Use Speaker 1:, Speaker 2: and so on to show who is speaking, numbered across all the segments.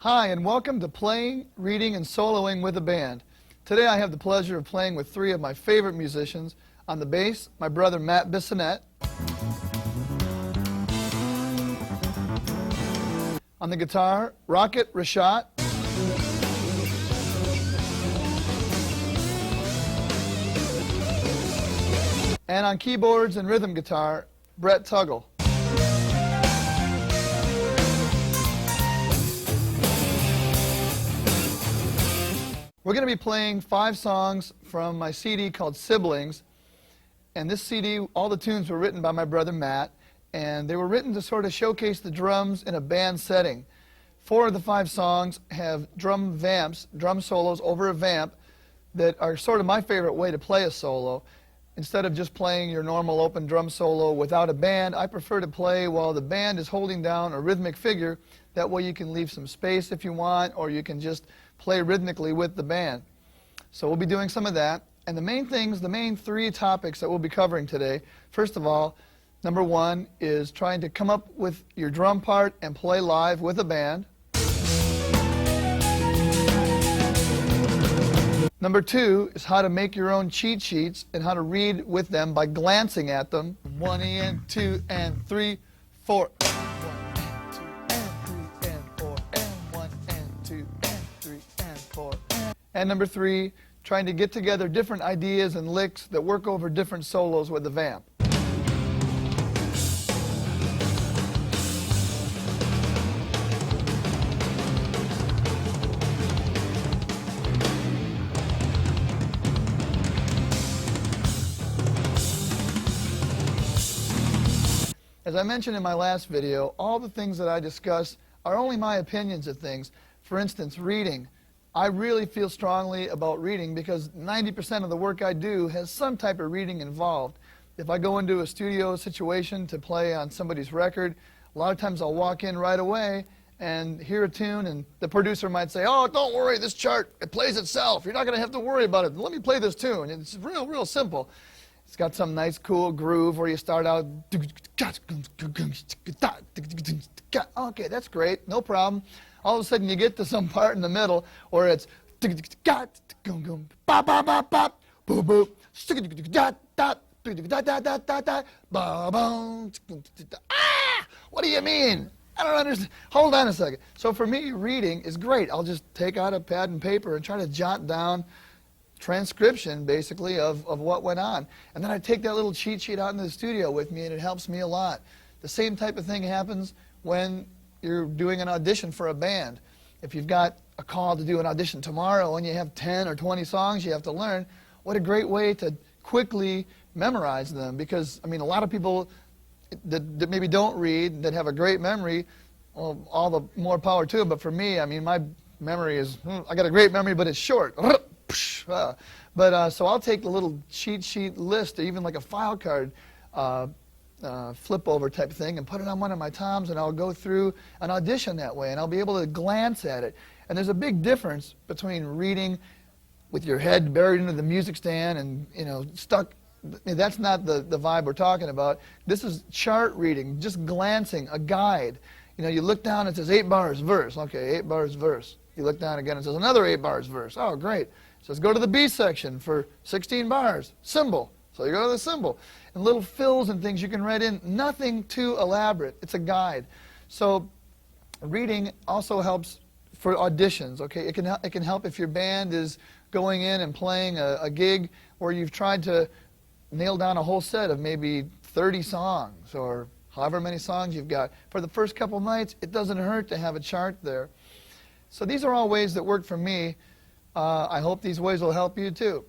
Speaker 1: Hi, and welcome to Playing, Reading, and Soloing with a Band. Today I have the pleasure of playing with three of my favorite musicians. On the bass, my brother Matt Bissonette. On the guitar, Rocket Rashat. And on keyboards and rhythm guitar, Brett Tuggle. We're going to be playing 5 songs from my CD called Siblings. And this CD, all the tunes were written by my brother Matt, and they were written to sort of showcase the drums in a band setting. 4 of the 5 songs have drum vamps, drum solos over a vamp, that are sort of my favorite way to play a solo. Instead of just playing your normal open drum solo without a band, I prefer to play while the band is holding down a rhythmic figure. That way you can leave some space if you want, or you can just play rhythmically with the band. So we'll be doing some of that. And the main 3 topics that we'll be covering today, first of all, number 1 is trying to come up with your drum part and play live with a band. Number 2 is how to make your own cheat sheets and how to read with them by glancing at them. 1 and 2 and 3, 4. 1 and 2 and 3 and 4 and 1 and 2 and 3 and 4. And number 3, trying to get together different ideas and licks that work over different solos with the vamp. As I mentioned in my last video, all the things that I discuss are only my opinions of things. For instance, reading. I really feel strongly about reading because 90% of the work I do has some type of reading involved. If I go into a studio situation to play on somebody's record, a lot of times I'll walk in right away and hear a tune, and the producer might say, "Oh, don't worry, this chart, it plays itself. You're not going to have to worry about it. Let me play this tune." And it's real simple. It's got some nice cool groove where you start out, okay, that's great, no problem. All of a sudden you get to some part in the middle where it's what do you mean? I don't understand. Hold on a second. So for me, reading is great. I'll just take out a pad and paper and try to jot down transcription, basically, of what went on. And then I take that little cheat sheet out into the studio with me, and it helps me a lot. The same type of thing happens when you're doing an audition for a band. If you've got a call to do an audition tomorrow and you have 10 or 20 songs you have to learn, what a great way to quickly memorize them. Because, I mean, a lot of people that maybe don't read, that have a great memory, well, all the more power to it. But for me, I mean, my memory is, I got a great memory, but it's short. So I'll take the little cheat sheet list, even like a file card flip over type thing, and put it on one of my toms, and I'll go through an audition that way, and I'll be able to glance at it. And there's a big difference between reading with your head buried into the music stand and, you know, stuck. That's not the vibe we're talking about. This is chart reading, just glancing, a guide. You know, you look down, it says 8 bars verse. Okay, 8 bars verse. You look down again, it says another 8 bars verse. Oh, great. So let's go to the B section for 16 bars, symbol. So you go to the symbol. And little fills and things you can write in, nothing too elaborate. It's a guide. So reading also helps for auditions, okay? It can help if your band is going in and playing a gig where you've tried to nail down a whole set of maybe 30 songs or however many songs you've got. For the first couple nights, it doesn't hurt to have a chart there. So these are all ways that work for me. I hope these ways will help you too.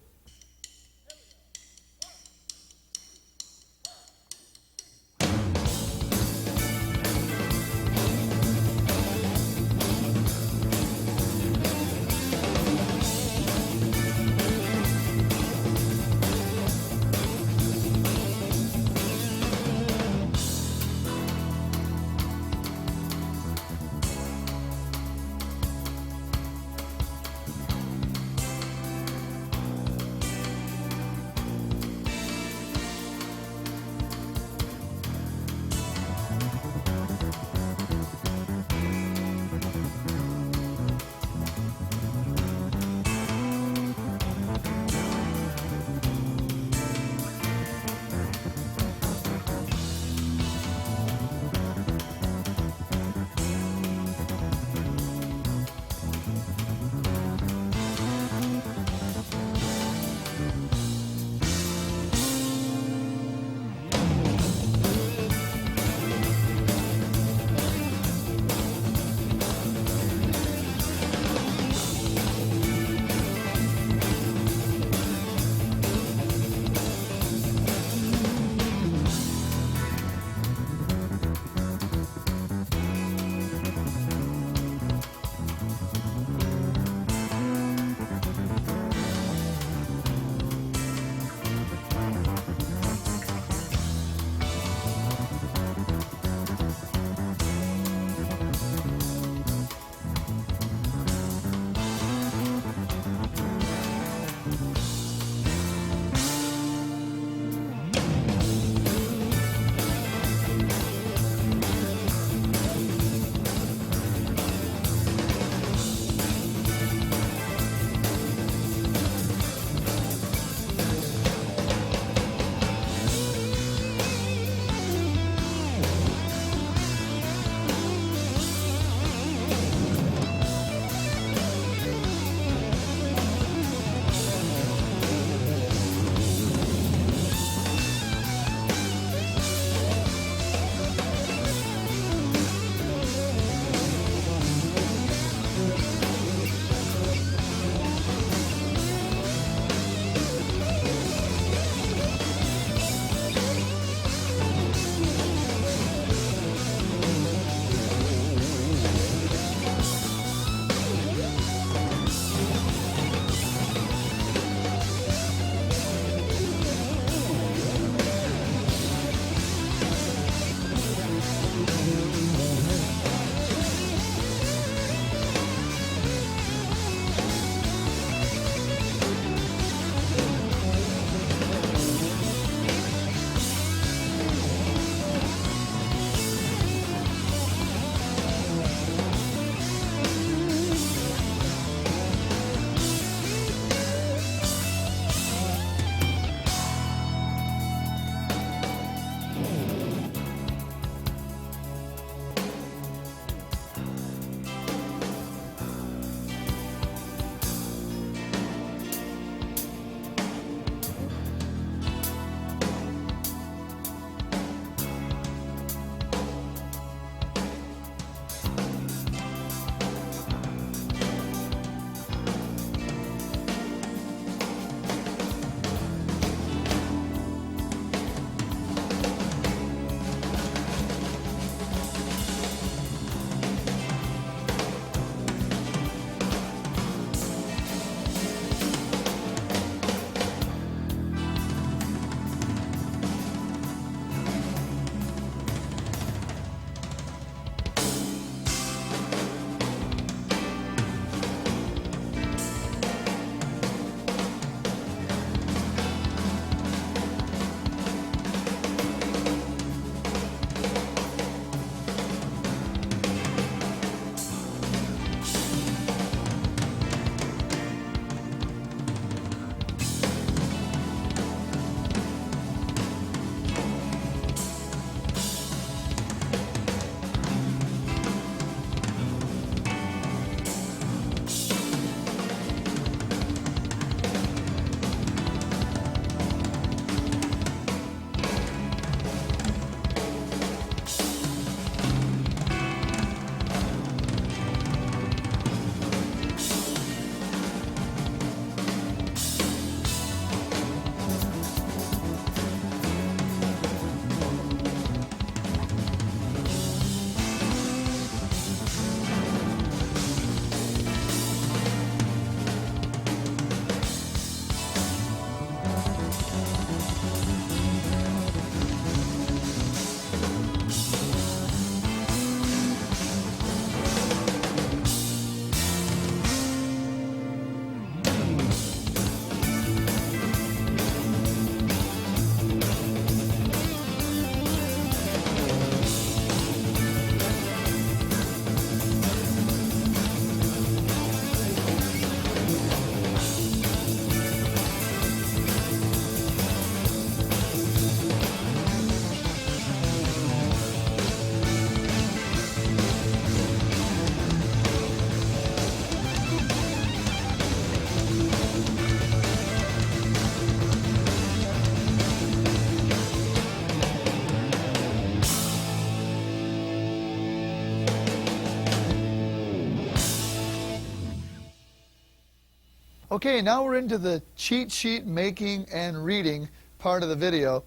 Speaker 1: Okay, now we're into the cheat sheet making and reading part of the video.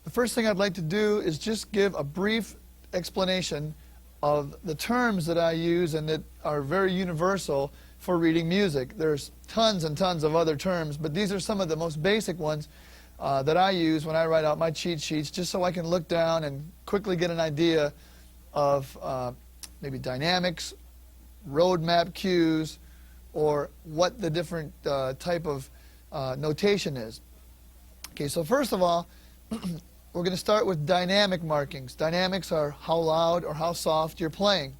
Speaker 1: The first thing I'd like to do is just give a brief explanation of the terms that I use and that are very universal for reading music. There's tons and tons of other terms, but these are some of the most basic ones that I use when I write out my cheat sheets, just so I can look down and quickly get an idea of maybe dynamics, roadmap cues, or what the different type of notation is. Okay, so first of all, we're going to start with dynamic markings. Dynamics are how loud or how soft you're playing.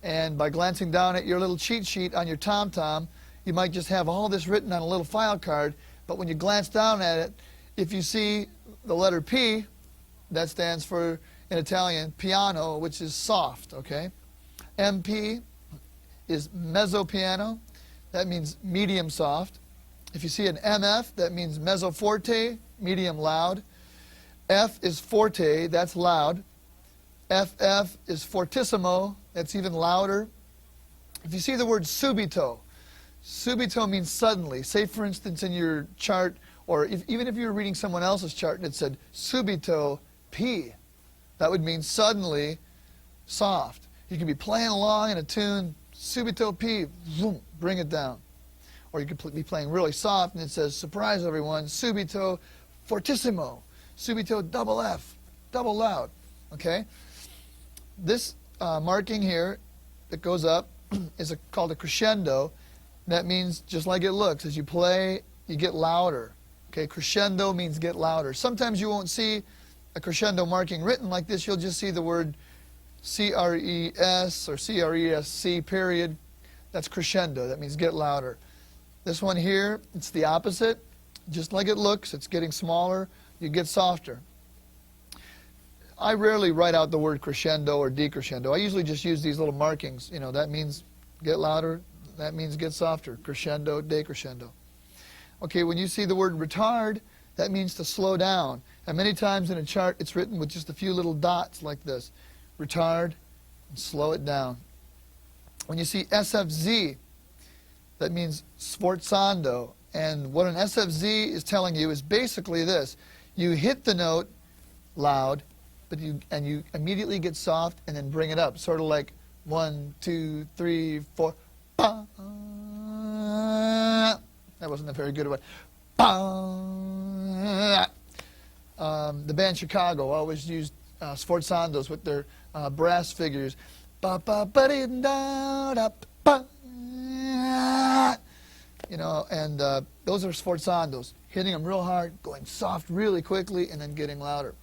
Speaker 1: And by glancing down at your little cheat sheet on your tom-tom, you might just have all this written on a little file card, but when you glance down at it, if you see the letter P, that stands for, in Italian, piano, which is soft, okay? MP is mezzo piano. That means medium soft. If you see an MF, that means mezzo forte, medium loud. F is forte, that's loud. FF is fortissimo, that's even louder. If you see the word subito, subito means suddenly. Say, for instance, in your chart, or even if you were reading someone else's chart and it said subito P, that would mean suddenly soft. You can be playing along in a tune, subito P, zoom, bring it down. Or you could be playing really soft and it says, surprise everyone, subito fortissimo, subito double F, double loud, okay? This marking here that goes up is called a crescendo. That means just like it looks, as you play, you get louder, okay? Crescendo means get louder. Sometimes you won't see a crescendo marking written like this, you'll just see the word C-R-E-S or C-R-E-S-C period. That's crescendo, that means get louder. This one here, it's the opposite. Just like it looks, it's getting smaller, you get softer. I rarely write out the word crescendo or decrescendo. I usually just use these little markings. You know, that means get louder, that means get softer. Crescendo, decrescendo. Okay, when you see the word retard, that means to slow down. And many times in a chart, it's written with just a few little dots like this. Retard, and slow it down. When you see SFZ, that means sforzando. And what an SFZ is telling you is basically this. You hit the note loud, but you immediately get soft and then bring it up. Sort of like 1, 2, 3, 4. Bah. That wasn't a very good one. Bah. The band Chicago always used sforzandos with their brass figures. Ba ba ba dee da da ba. You know, and those are sforzandos, hitting them real hard, going soft really quickly, and then getting louder.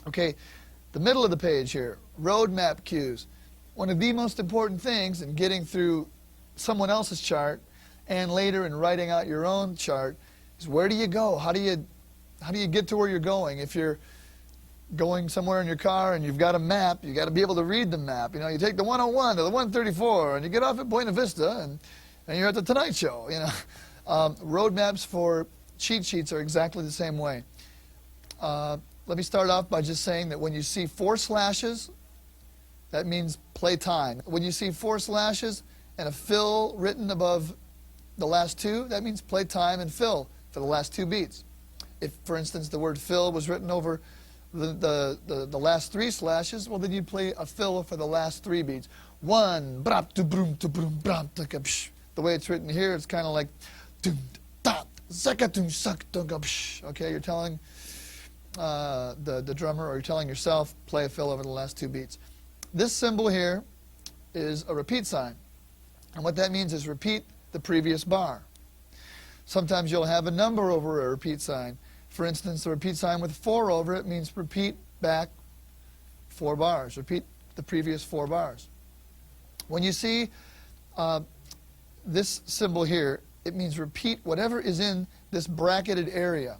Speaker 1: Okay, the middle of the page here, roadmap cues. One of the most important things in getting through someone else's chart and later in writing out your own chart is where do you go? How do you get to where you're going? If you're going somewhere in your car and you've got a map, you got to be able to read the map. You know, you take the 101 to the 134 and you get off at Buena Vista and you're at the Tonight Show. You know, road maps for cheat sheets are exactly the same way. Let me start off by just saying that when you see 4 slashes, that means play time. When you see 4 slashes and a fill written above the last 2, that means play time and fill for the last 2 beats. If, for instance, the word fill was written over the last 3 slashes, well, then you'd play a fill for the last 3 beats. 1, brap, tu brum, tu brum, bram, tu ka, psh. The way it's written here, it's kind of like, dum, da, zakatum, sak, dunga, psh. Okay, you're telling the drummer, or you're telling yourself, play a fill over the last 2 beats. This symbol here is a repeat sign. And what that means is repeat the previous bar. Sometimes you'll have a number over a repeat sign. For instance, the repeat sign with 4 over it means repeat back 4 bars. Repeat the previous 4 bars. When you see this symbol here, it means repeat whatever is in this bracketed area.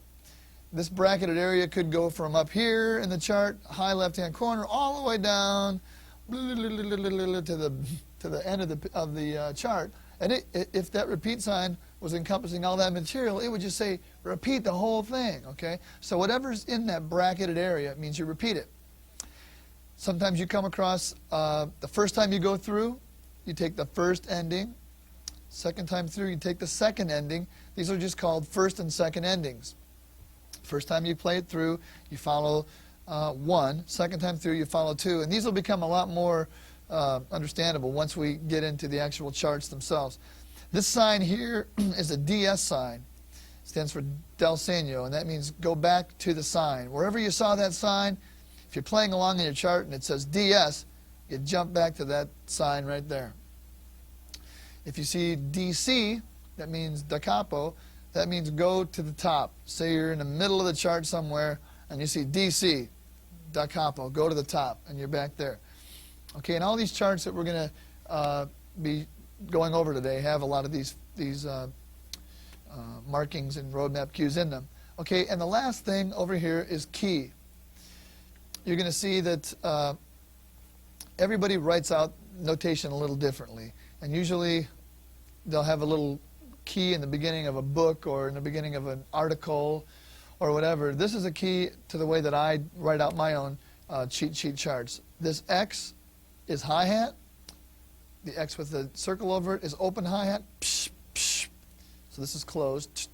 Speaker 1: This bracketed area could go from up here in the chart, high left-hand corner, all the way down to the end of the chart. And if that repeat sign was encompassing all that material, it would just say repeat the whole thing. Okay, so whatever's in that bracketed area means you repeat it. Sometimes you come across the first time you go through, you take the first ending, Second time through, you take the second ending. These are just called first and second endings. First time you play it through, you follow 1. Second time through, you follow 2. And these will become a lot more understandable once we get into the actual charts themselves. This sign here is a DS sign. It stands for del segno, and that means go back to the sign. Wherever you saw that sign, if you're playing along in your chart and it says DS, you jump back to that sign right there. If you see DC, that means da capo, that means go to the top. Say you're in the middle of the chart somewhere and you see DC, da capo, go to the top, and you're back there. Okay, and all these charts that we're going to be going over today have a lot of these markings and roadmap cues in them. Okay, and the last thing over here is key. You're going to see that everybody writes out notation a little differently, and usually they'll have a little key in the beginning of a book or in the beginning of an article or whatever. This is a key to the way that I write out my own cheat sheet charts. This X is hi-hat. The X with the circle over it is open hi-hat. Psh, psh. So this is closed.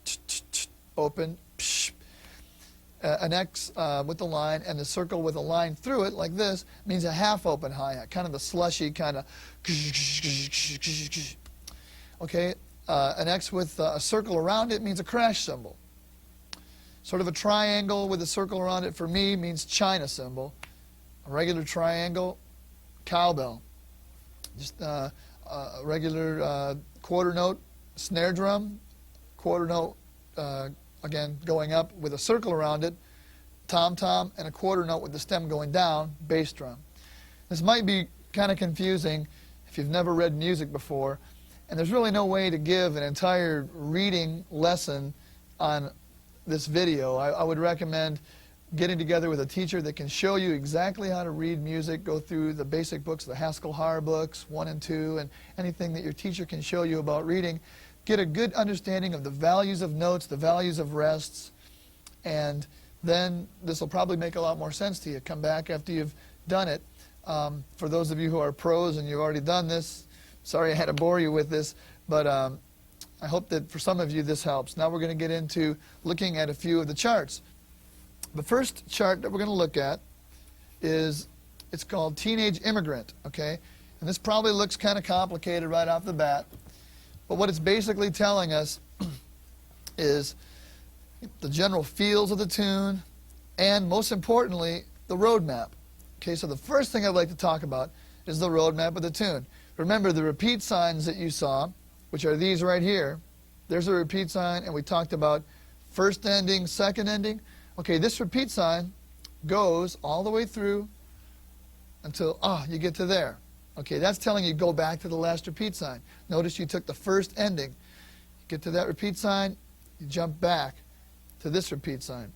Speaker 1: Open. Psh. An X with the line and the circle with a line through it like this means a half open hi-hat, kind of the slushy kind of. Okay, an X with a circle around it means a crash cymbal. Sort of a triangle with a circle around it for me means China cymbal. A regular triangle, cowbell. Just a regular quarter note snare drum, quarter note again going up with a circle around it, tom-tom, and a quarter note with the stem going down, bass drum. This might be kind of confusing if you've never read music before, and there's really no way to give an entire reading lesson on this video. I would recommend getting together with a teacher that can show you exactly how to read music, go through the basic books, the Haskell-Harr books, 1 and 2, and anything that your teacher can show you about reading. Get a good understanding of the values of notes, the values of rests, and then this will probably make a lot more sense to you. Come back after you've done it. For those of you who are pros and you've already done this, sorry I had to bore you with this, but I hope that for some of you this helps. Now we're going to get into looking at a few of the charts. The first chart that we're going to look at is, it's called Teenage Immigrant, okay? And this probably looks kind of complicated right off the bat, but what it's basically telling us is the general feels of the tune and, most importantly, the roadmap. Okay, so the first thing I'd like to talk about is the roadmap of the tune. Remember the repeat signs that you saw, which are these right here. There's a repeat sign, and we talked about first ending, second ending. Okay, this repeat sign goes all the way through until, you get to there. Okay, that's telling you go back to the last repeat sign. Notice you took the first ending. You get to that repeat sign, you jump back to this repeat sign.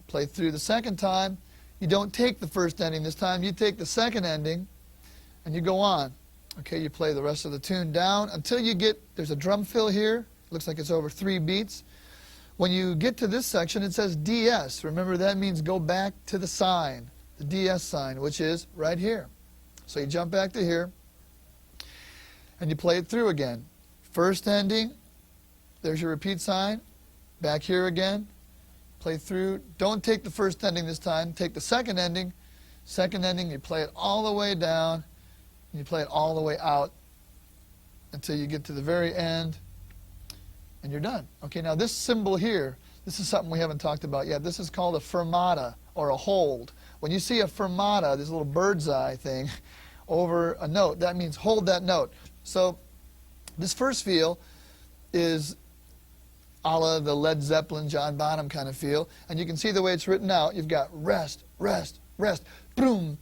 Speaker 1: Play through the second time. You don't take the first ending this time. You take the second ending, and you go on. Okay, you play the rest of the tune down until you get, there's a drum fill here. Looks like it's over 3 beats. When you get to this section, it says DS. Remember, that means go back to the sign, the DS sign, which is right here. So you jump back to here, and you play it through again. First ending, there's your repeat sign. Back here again, play through. Don't take the first ending this time. Take the second ending. Second ending, you play it all the way down, and you play it all the way out until you get to the very end, and you're done. Okay, now this symbol here, this is something we haven't talked about yet. This is called a fermata, or a hold. When you see a fermata, this little bird's eye thing over a note, that means hold that note. So this first feel is a la the Led Zeppelin, John Bonham kind of feel, and you can see the way it's written out. You've got rest, rest, rest. Okay,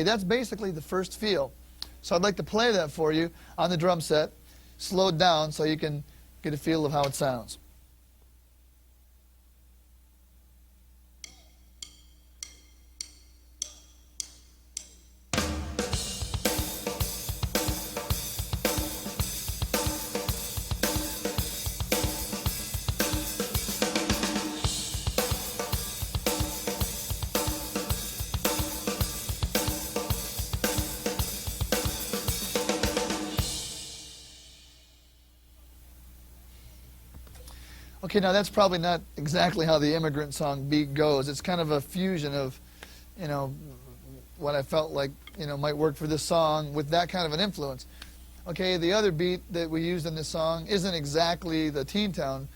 Speaker 1: that's basically the first feel. So I'd like to play that for you on the drum set, slowed down so you can get a feel of how it sounds. Okay, now that's probably not exactly how the Immigrant Song beat goes. It's kind of a fusion of, you know, what I felt like, you know, might work for this song with that kind of an influence. Okay, the other beat that we used in this song isn't exactly the Teen Town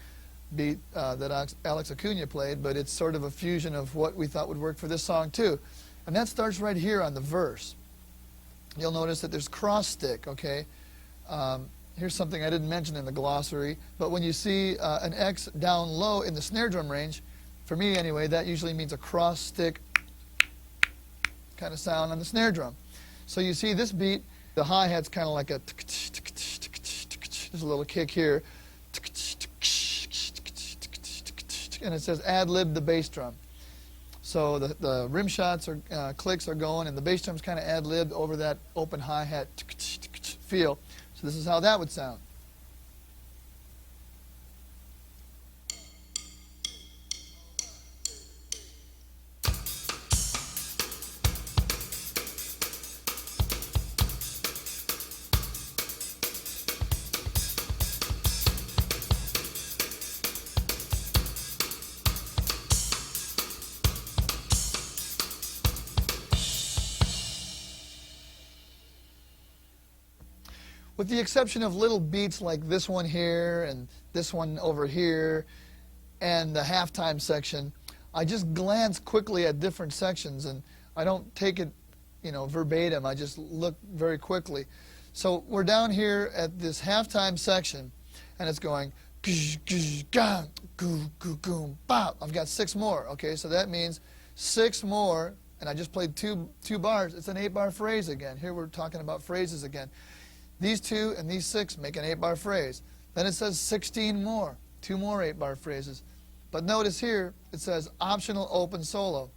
Speaker 1: beat that Alex Acuna played, but it's sort of a fusion of what we thought would work for this song too. And that starts right here on the verse. You'll notice that there's cross stick, okay? Here's something I didn't mention in the glossary, but when you see an X down low in the snare drum range, for me anyway, that usually means a cross stick kind of sound on the snare drum. So you see this beat, the hi-hat's kind of like a, there's a little kick here, and it says ad-lib the bass drum. So the rim shots or clicks are going, and the bass drum's kind of ad-libbed over that open hi-hat feel. So this is how that would sound. With the exception of little beats like this one here and this one over here and the halftime section, I just glance quickly at different sections, and I don't take it, you know, verbatim. I just look very quickly. So we're down here at this halftime section, and it's going I've got 6 more. Okay, so that means 6 more, and I just played two bars. It's an 8-bar phrase again. Here we're talking about phrases again. These 2 and these 6 make an 8-bar phrase. Then it says 16 more, 2 more 8-bar phrases. But notice here, it says optional open solo.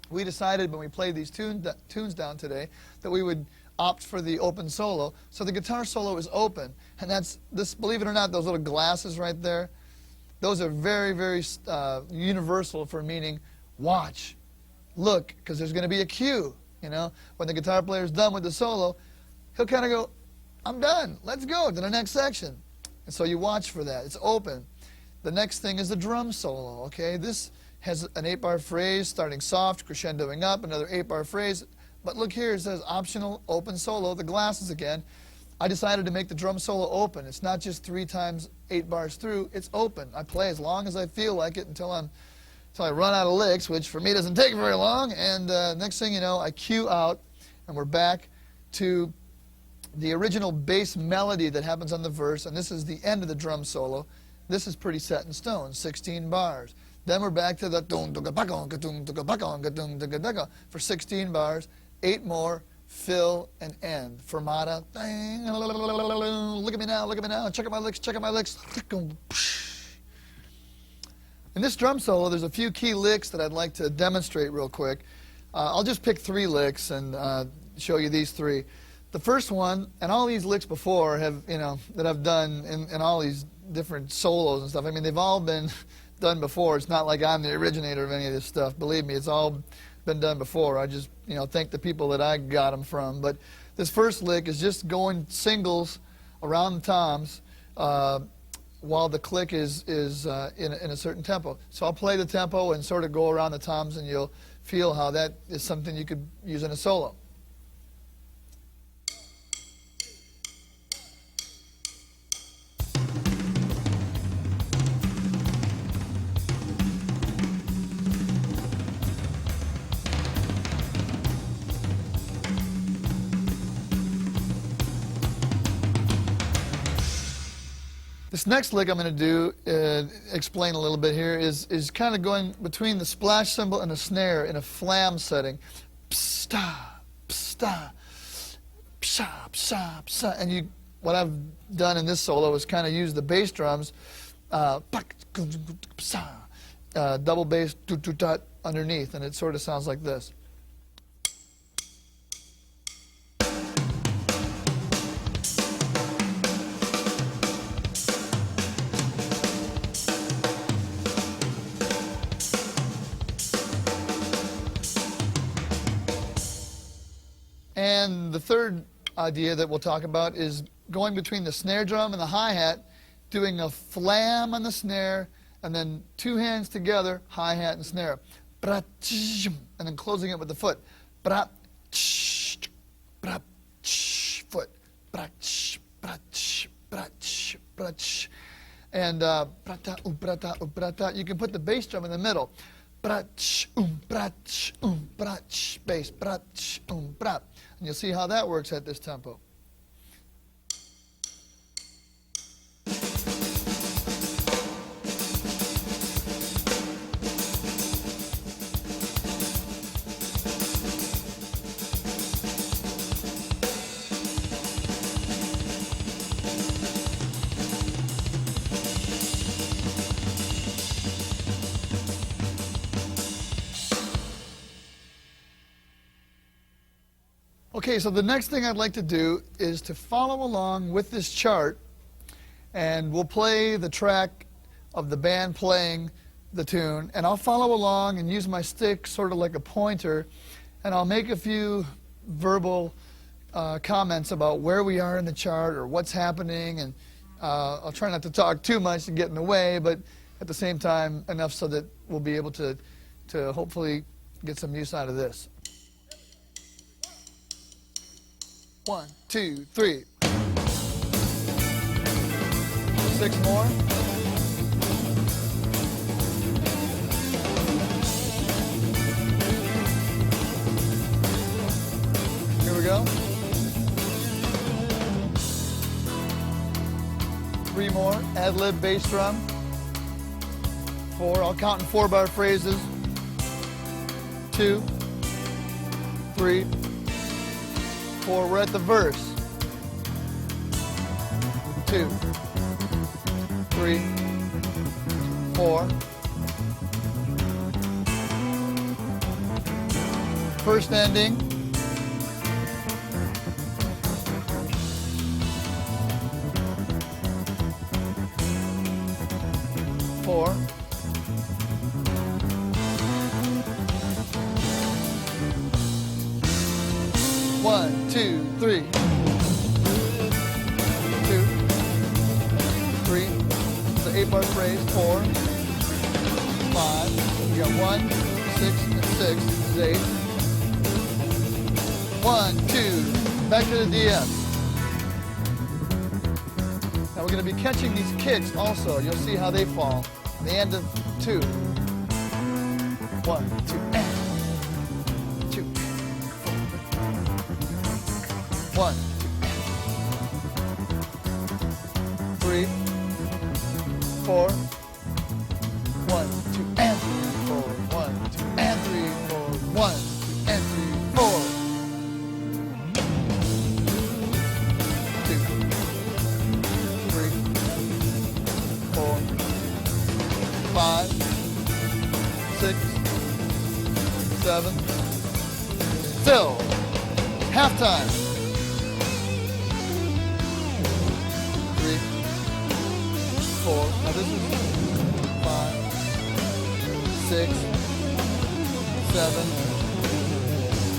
Speaker 1: We decided when we played these tunes down today that we would opt for the open solo. So the guitar solo is open. And that's, this, believe it or not, those little glasses right there, those are very, very universal for meaning watch, look, because there's going to be a cue. You know, when the guitar player's done with the solo, he'll kind of go, I'm done. Let's go to the next section. And so you watch for that. It's open. The next thing is the drum solo. Okay, this has an 8-bar phrase starting soft, crescendoing up, another 8-bar phrase. But look here, it says optional open solo, the glasses again. I decided to make the drum solo open. It's not just 3 times 8 bars through. It's open. I play as long as I feel like it until I run out of licks, which for me doesn't take very long. And next thing you know, I cue out, and we're back to the original bass melody that happens on the verse, and this is the end of the drum solo. This is pretty set in stone, 16 bars. Then we're back to the for 16 bars, 8 more, fill and end. Fermata, look at me now, check out my licks. In this drum solo, there's a few key licks that I'd like to demonstrate real quick. I'll just pick 3 licks and show you these 3. The first one, and all these licks before have, you know, that I've done in all these different solos and stuff. I mean, they've all been done before. It's not like I'm the originator of any of this stuff. Believe me, it's all been done before. I just, you know, thank the people that I got them from. But this first lick is just going singles around the toms while the click is in a certain tempo. So I'll play the tempo and sort of go around the toms, and you'll feel how that is something you could use in a solo. This next lick I'm going to do, explain a little bit here, is kind of going between the splash cymbal and the snare in a flam setting. Psta, psta, psha, psha, psha. And what I've done in this solo is kind of use the bass drums, double bass, underneath, and it sort of sounds like this. And the third idea that we'll talk about is going between the snare drum and the hi-hat, doing a flam on the snare, and then two hands together, hi-hat and snare. And then closing it with the foot. Foot. And you can put the bass drum in the middle. Bass. And you'll see how that works at this tempo. Okay, so the next thing I'd like to do is to follow along with this chart, and we'll play the track of the band playing the tune, and I'll follow along and use my stick sort of like a pointer, and I'll make a few verbal comments about where we are in the chart or what's happening, and I'll try not to talk too much and get in the way, but at the same time enough so that we'll be able to hopefully get some use out of this. 1, 2, 3. 6 more. Here we go. 3 more. Ad-lib bass drum. 4. I'll count in 4-bar phrases. 2, 3, 4. We're at the verse. 2, 3, 4. First ending. 4. One, 2, 3. 2, 3. It's an 8-bar phrase. 4, 5. We got 1, 6, and 6. This is 8. 1, 2. Back to the DS. Now we're going to be catching these kicks also. You'll see how they fall. At the end of 2. 1, 2, and 2. 1, 3, 4. 1, 2, and 3, 4. 1, 2, and 3, 4. 1, 2, and 3, 4. 2, 3, 4, 5, 6, 7. Still. Halftime. 3, 4. Now this is 5, 6, 7,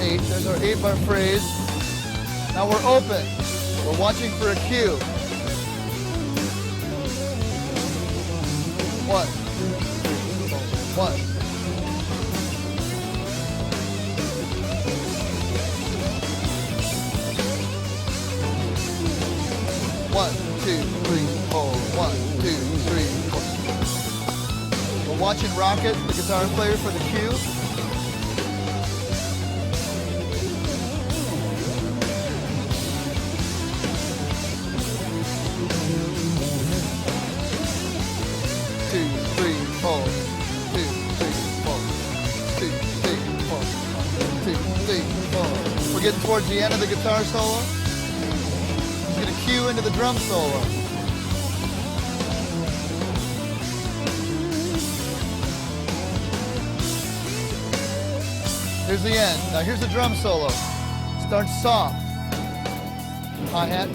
Speaker 1: 8. There's our 8-bar phrase. Now we're open. We're watching for a cue. 1, 2, 3, 4, 1. 1, 2, 3, 4. 1, 2, 3, 4. We're watching Rocket, the guitar player, for the cue. 2, 3, 4. 2, 3, 4. 2, 3, 4. 2, 3, 4. We're getting towards the end of the guitar solo. Going to cue into the drum solo. Here's the end. Now here's the drum solo. Starts soft. Hi-hat.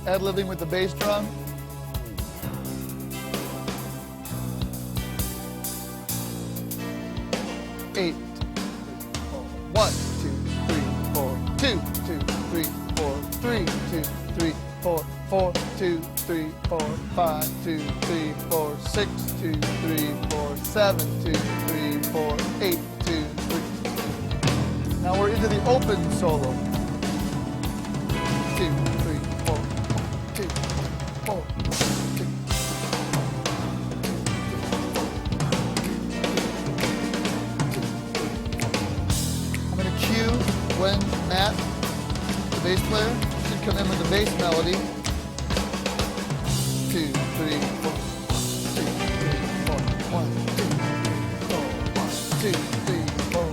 Speaker 1: Ad-libbing with the bass drum. Eight. 1, 2, 3, 4. 2, 2, 3, 4. 3, 2, 3, 4. 4, 2, 2, 3, 4, 5, 2, 3, 4, 6, 2, 3, 4, 7, 2, 3, 4, 8, 2, 3. Now we're into the open solo. 2, 3, 4, 2, 4, 2. I'm going to cue when Matt, the bass player, should come in with the bass melody. 2, 3, 4, 2, 3, 4, 1, 2, 4, 1, 2, 3, 4.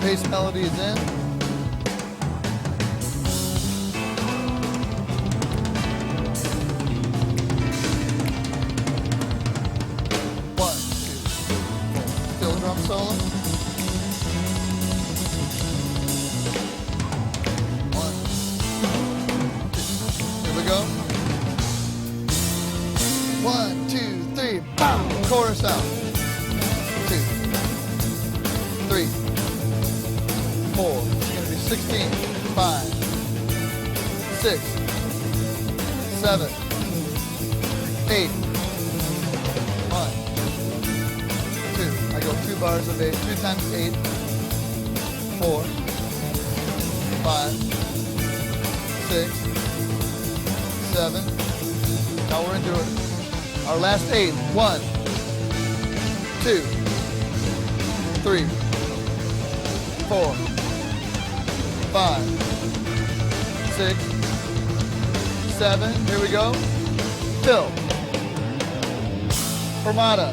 Speaker 1: Bass melody is in. One, two, four. Fill drum solo. 1, 2. Here we go. 1, 2, 3. Bow. Chorus out. 2, 3. 4, it's going to be 16, 5, 6, 7, 8, 1, 2. I go 2 bars of 8, 2 times 8, 4, 5, 6, 7. Now we're into it. Our last 8. 1, 2, 3, 4, 5, 6, 7. Here we go. Fill. Fermata.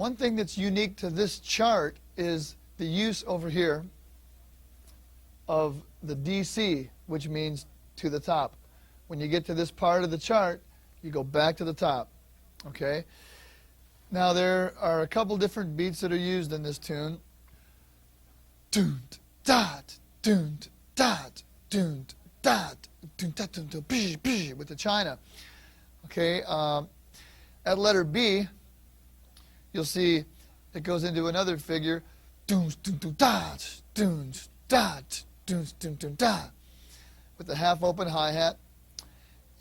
Speaker 1: One thing that's unique to this chart is the use over here of the DC, which means to the top. When you get to this part of the chart, you go back to the top. Okay? Now there are a couple different beats that are used in this tune. Doont, dot, doont, dot, doont, dot, doont, dot, doont, doont, bish, bish, with the China. Okay? At letter B, you'll see it goes into another figure. Doont, doont, doont, dot, doont, dot, doont, doont, doont, dot, with the half-open hi-hat.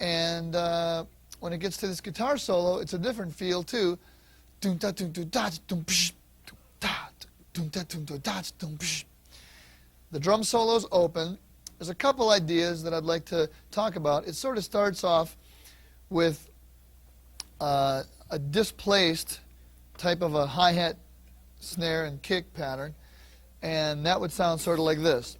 Speaker 1: And when it gets to this guitar solo, it's a different feel too. The drum solo's open. There's a couple ideas that I'd like to talk about. It sort of starts off with a displaced type of a hi-hat, snare, and kick pattern, and that would sound sort of like this.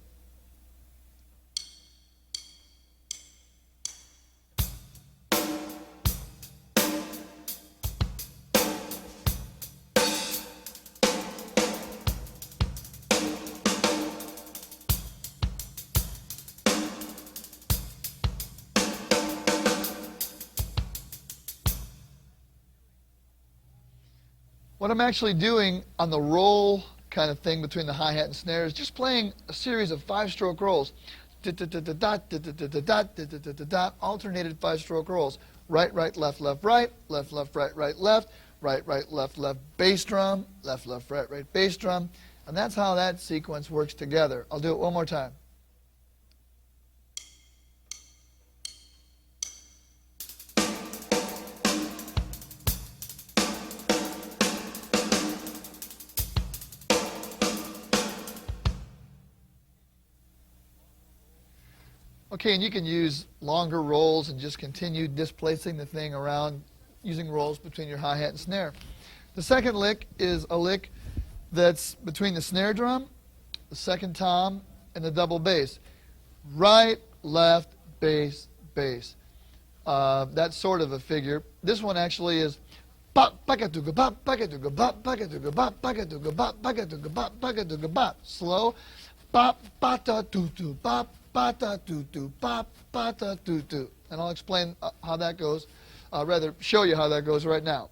Speaker 1: What I'm actually doing on the roll kind of thing between the hi-hat and snare is just playing a series of 5-stroke rolls. Alternated 5-stroke rolls. Right, right, left, left, right, left, left, right, right, left, right, right, left, left, bass drum, left, left, right, right, bass drum. And that's how that sequence works together. I'll do it one more time. Okay, and you can use longer rolls and just continue displacing the thing around using rolls between your hi-hat and snare. The second lick is a lick that's between the snare drum, the second tom, and the double bass. Right, left, bass, bass. That's sort of a figure. This one actually is slow. Bop, bata, doo, doo, bop, bata, doo, doo, bop, bata, doo, doo. And I'll explain how that goes, rather show you how that goes right now.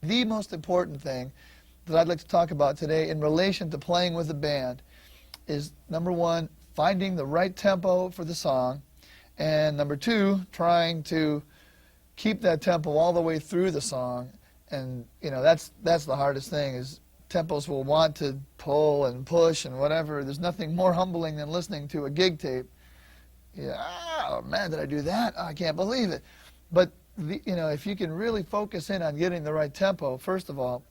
Speaker 1: The most important thing that I'd like to talk about today in relation to playing with a band is, number one, finding the right tempo for the song, and number two, trying to keep that tempo all the way through the song. And you know, that's the hardest thing, is tempos will want to pull and push and whatever. There's nothing more humbling than listening to a gig tape. Yeah, oh man, did I do that? Oh, I can't believe it. But you know, if you can really focus in on getting the right tempo, first of all,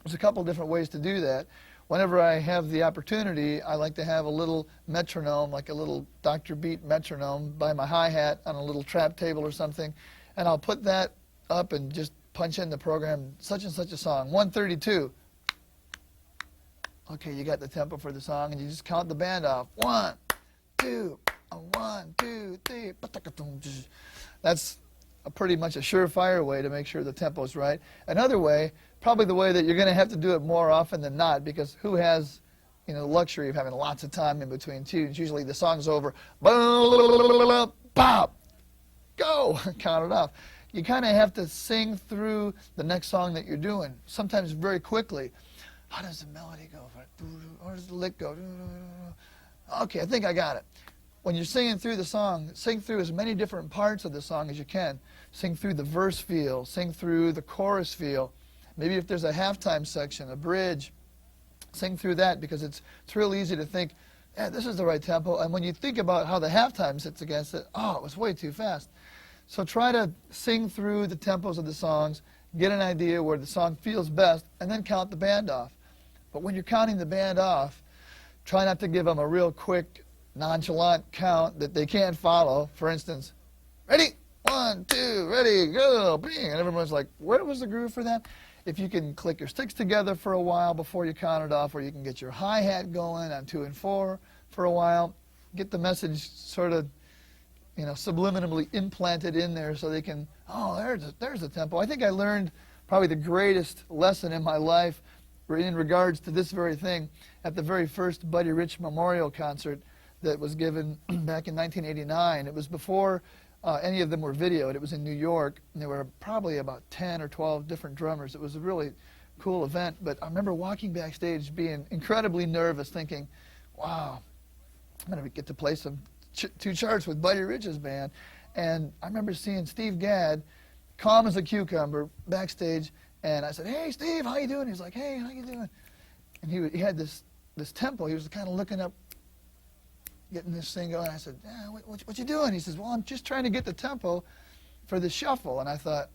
Speaker 1: there's a couple different ways to do that. Whenever I have the opportunity, I like to have a little metronome, like a little Dr. Beat metronome by my hi-hat on a little trap table or something, and I'll put that up and just punch in the program, such and such a song, 132. Okay, you got the tempo for the song, and you just count the band off. 1, 2, 1, 2, 3. That's pretty much a surefire way to make sure the tempo's right. Another way, probably the way that you're going to have to do it more often than not, because who has, you know, the luxury of having lots of time in between tunes? Usually the song's over, pop, go, count it off. You kind of have to sing through the next song that you're doing, sometimes very quickly. How does the melody go? Or does the lick go? Okay, I think I got it. When you're singing through the song, sing through as many different parts of the song as you can. Sing through the verse feel, sing through the chorus feel. Maybe if there's a halftime section, a bridge, sing through that, because it's real easy to think, yeah, this is the right tempo. And when you think about how the halftime sits against it, oh, it was way too fast. So try to sing through the tempos of the songs, get an idea where the song feels best, and then count the band off. But when you're counting the band off, try not to give them a real quick, nonchalant count that they can't follow. For instance, ready, 1, 2, ready, go, bing, and everyone's like, what was the groove for that? If you can click your sticks together for a while before you count it off, or you can get your hi-hat going on 2 and 4 for a while, get the message sort of, subliminally implanted in there so they can, oh, there's the tempo. I think I learned probably the greatest lesson in my life in regards to this very thing at the very first Buddy Rich Memorial concert that was given back in 1989. It was before any of them were videoed. It was in New York, and there were probably about 10 or 12 different drummers. It was a really cool event, but I remember walking backstage being incredibly nervous, thinking, wow, I'm going to get to play some 2 charts with Buddy Rich's band. And I remember seeing Steve Gadd, calm as a cucumber, backstage, and I said, hey, Steve, how you doing? He's like, hey, how you doing? And he had this tempo. He was kind of looking up, getting this thing going. I said, yeah, what you doing? He says, well, I'm just trying to get the tempo for the shuffle. And I thought,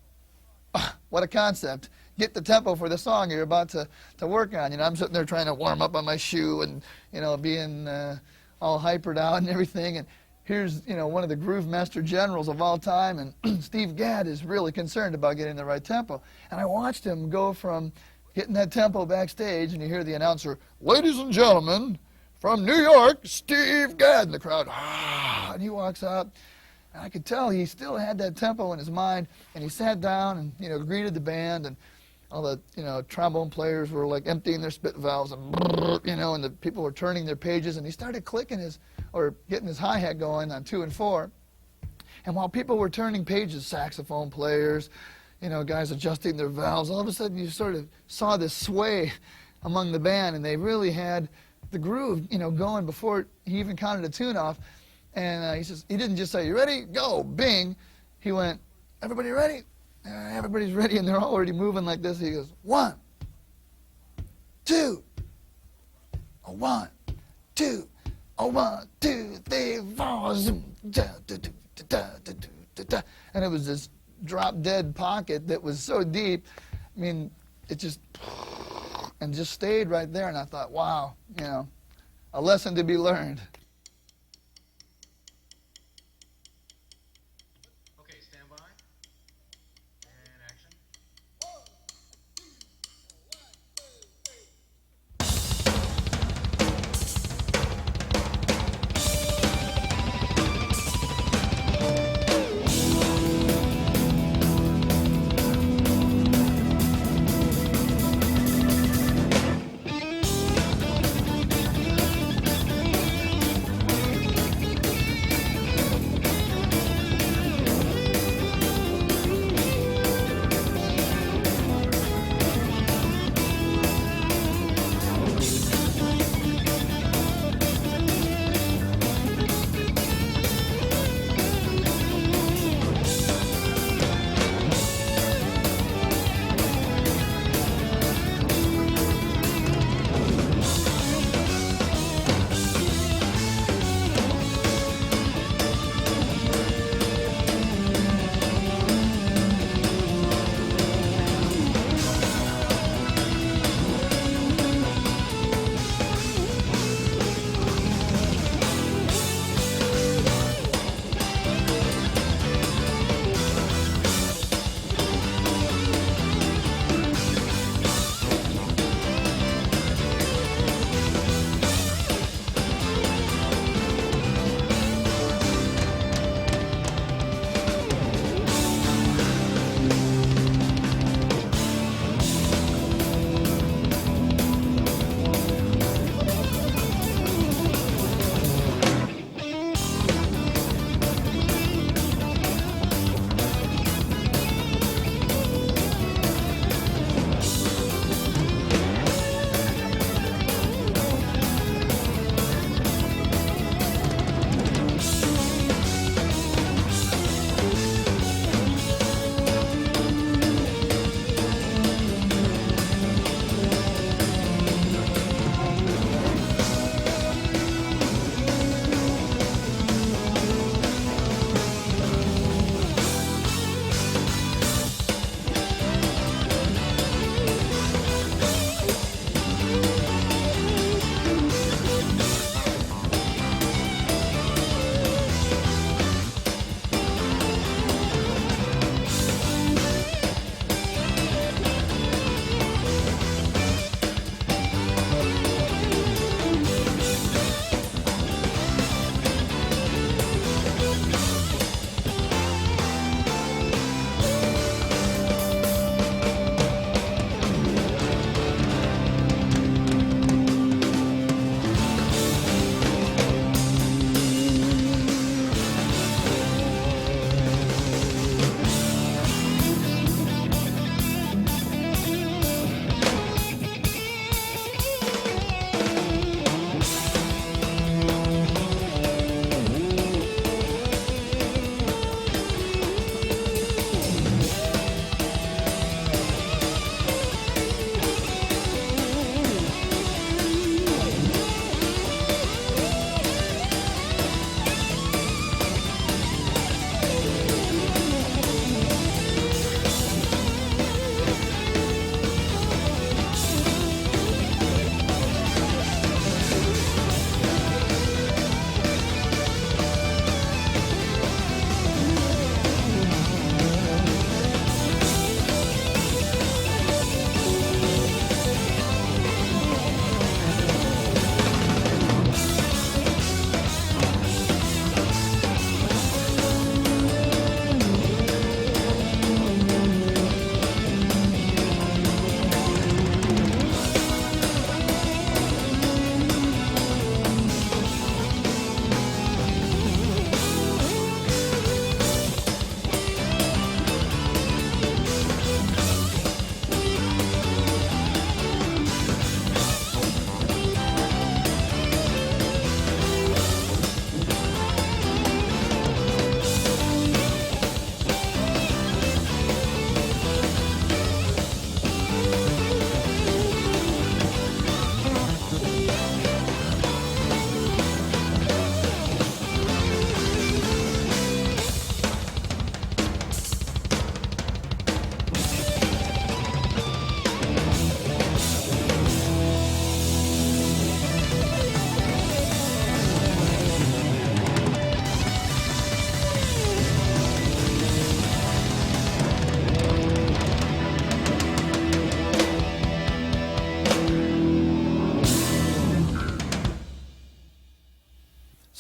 Speaker 1: oh, what a concept. Get the tempo for the song you're about to work on. I'm sitting there trying to warm up on my shoe and, being all hypered out and everything. And here's, one of the groove master generals of all time, and Steve Gadd is really concerned about getting the right tempo. And I watched him go from getting that tempo backstage, and you hear the announcer, ladies and gentlemen, from New York, Steve Gadd, and the crowd, ah, and he walks out, and I could tell he still had that tempo in his mind, and he sat down and, greeted the band, and all the, trombone players were like emptying their spit valves, and, and the people were turning their pages, and he started clicking getting his hi-hat going on 2 and 4. And while people were turning pages, saxophone players, guys adjusting their valves, all of a sudden you sort of saw this sway among the band, and they really had the groove, going before he even counted a tune off. And he didn't just say, you ready? Go, bing. He went, everybody ready? Everybody's ready, and they're already moving like this. He goes, 1, 2, 1, 2, 1, 2, 3, 4, zoom, da, da, da, da, da, da, da. And it was this drop-dead pocket that was so deep. I mean, it just stayed right there, and I thought, wow, a lesson to be learned.
Speaker 2: Okay, stand by. And action.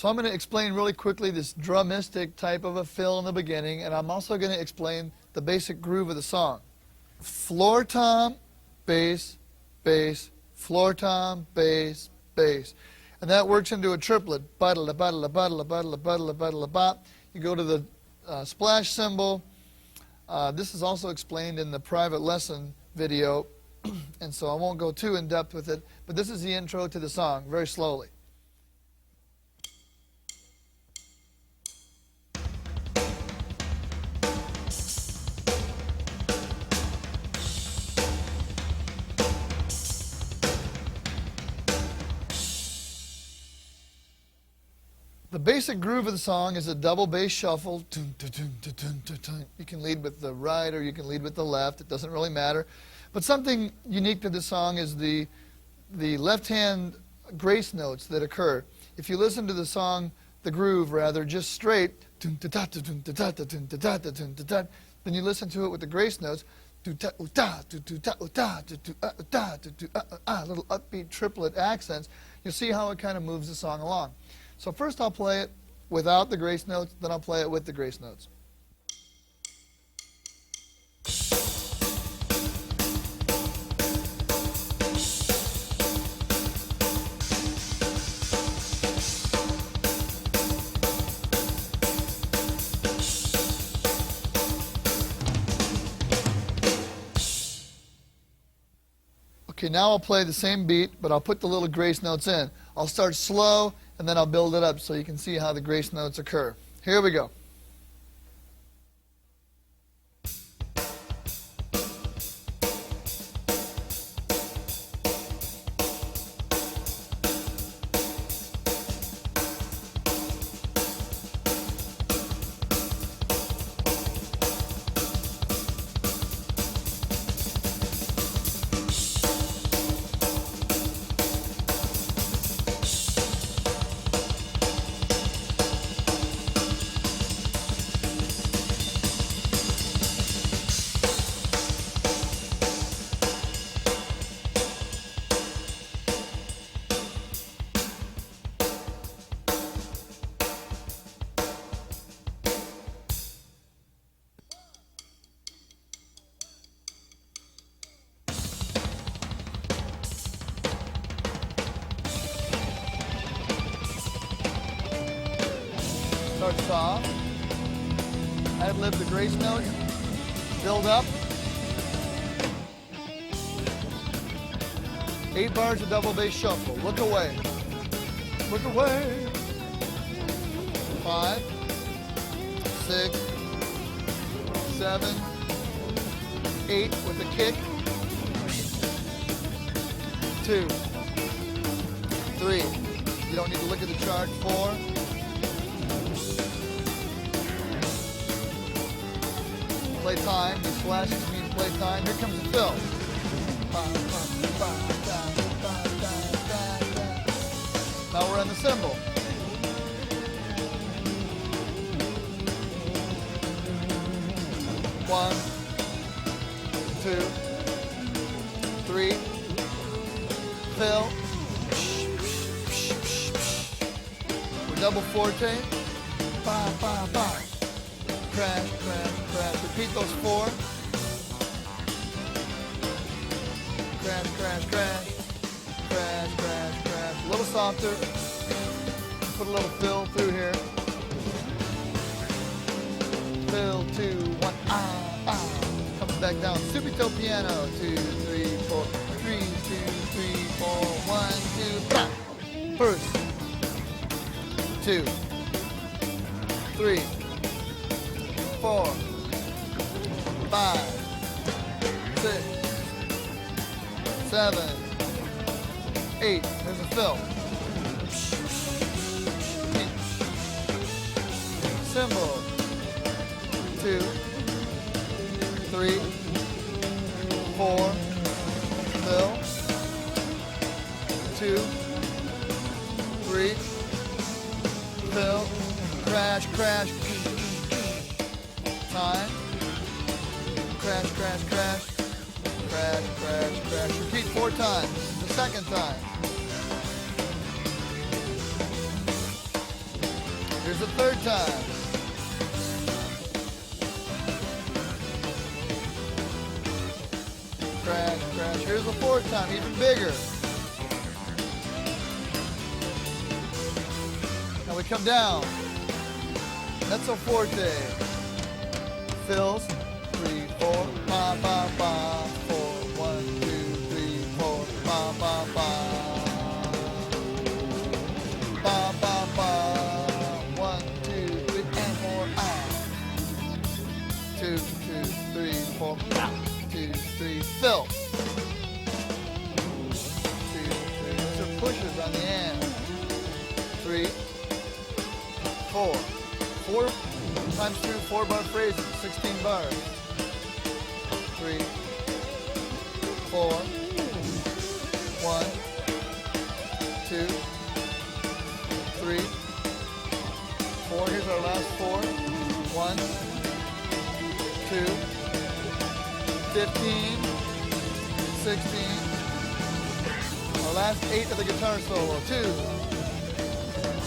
Speaker 1: So I'm going to explain really quickly this drumistic type of a fill in the beginning, and I'm also going to explain the basic groove of the song. Floor tom, bass, bass, floor tom, bass, bass. And that works into a triplet. Ba-da-la, ba-da-la, ba-da-la, ba-da-la, ba-da-la, ba-da-la, bop. You go to the splash cymbal. This is also explained in the private lesson video, and so I won't go too in depth with it, but this is the intro to the song, very slowly. The basic groove of the song is a double bass shuffle. You can lead with the right or you can lead with the left. It doesn't really matter. But something unique to this song is the left-hand grace notes that occur. If you listen to the song, the groove rather, just straight, then you listen to it with the grace notes, little upbeat triplet accents, you'll see how it kind of moves the song along. So first I'll play it without the grace notes, then I'll play it with the grace notes. Okay, now I'll play the same beat, but I'll put the little grace notes in. I'll start slow, and then I'll build it up so you can see how the grace notes occur. Here we go. Start soft, ad-lib the grace notes, build up. 8 bars of double bass shuffle. Look away. Look away. 5, 6, 7, 8 with a kick. 2, 3. You don't need to look at the chart. 4. Play time. These flashes mean play time. Here comes the fill. Now we're on the cymbal. One, 2, 3. Fill. We're double forte. Ba, ba, ba. Crash, crash, crash. Repeat those 4. Crash, crash, crash. Crash, crash, crash. A little softer. Put a little fill through here. Fill, 2, 1, ah, ah. Comes back down. Subito piano. 2, 3, 4. 3, 2, 3, 4. 1, 2, bah. First. 2, 3. 4, 5, 6, 7, 8. There's a fill. Cymbal. 2, 3, 4. Fill. 2, 3. Fill. Crash, crash. Time. Crash, crash, crash. Crash, crash, crash. Repeat 4 times. The second time. the third time. Crash, crash. Here's the fourth time, even bigger. Now we come down. Mezzo forte. Fills. 3, 4. Ba, ba, ba. 4. 1, 2, 3, 4. Ba, ba, ba. Ba, ba, ba. 1, 2, 3, and 4. Ah. 2, 2, 3, 4. Ah. 2, 3, fill. 2, 3. Those are pushes on the end. 3, 4. 4 times 2, 4-bar phrases, 16 bars. 3, 4. 1, 2, 3, 4. Here's our last 4. 1, 2, 15, 16. Our last 8 of the guitar solo. 2,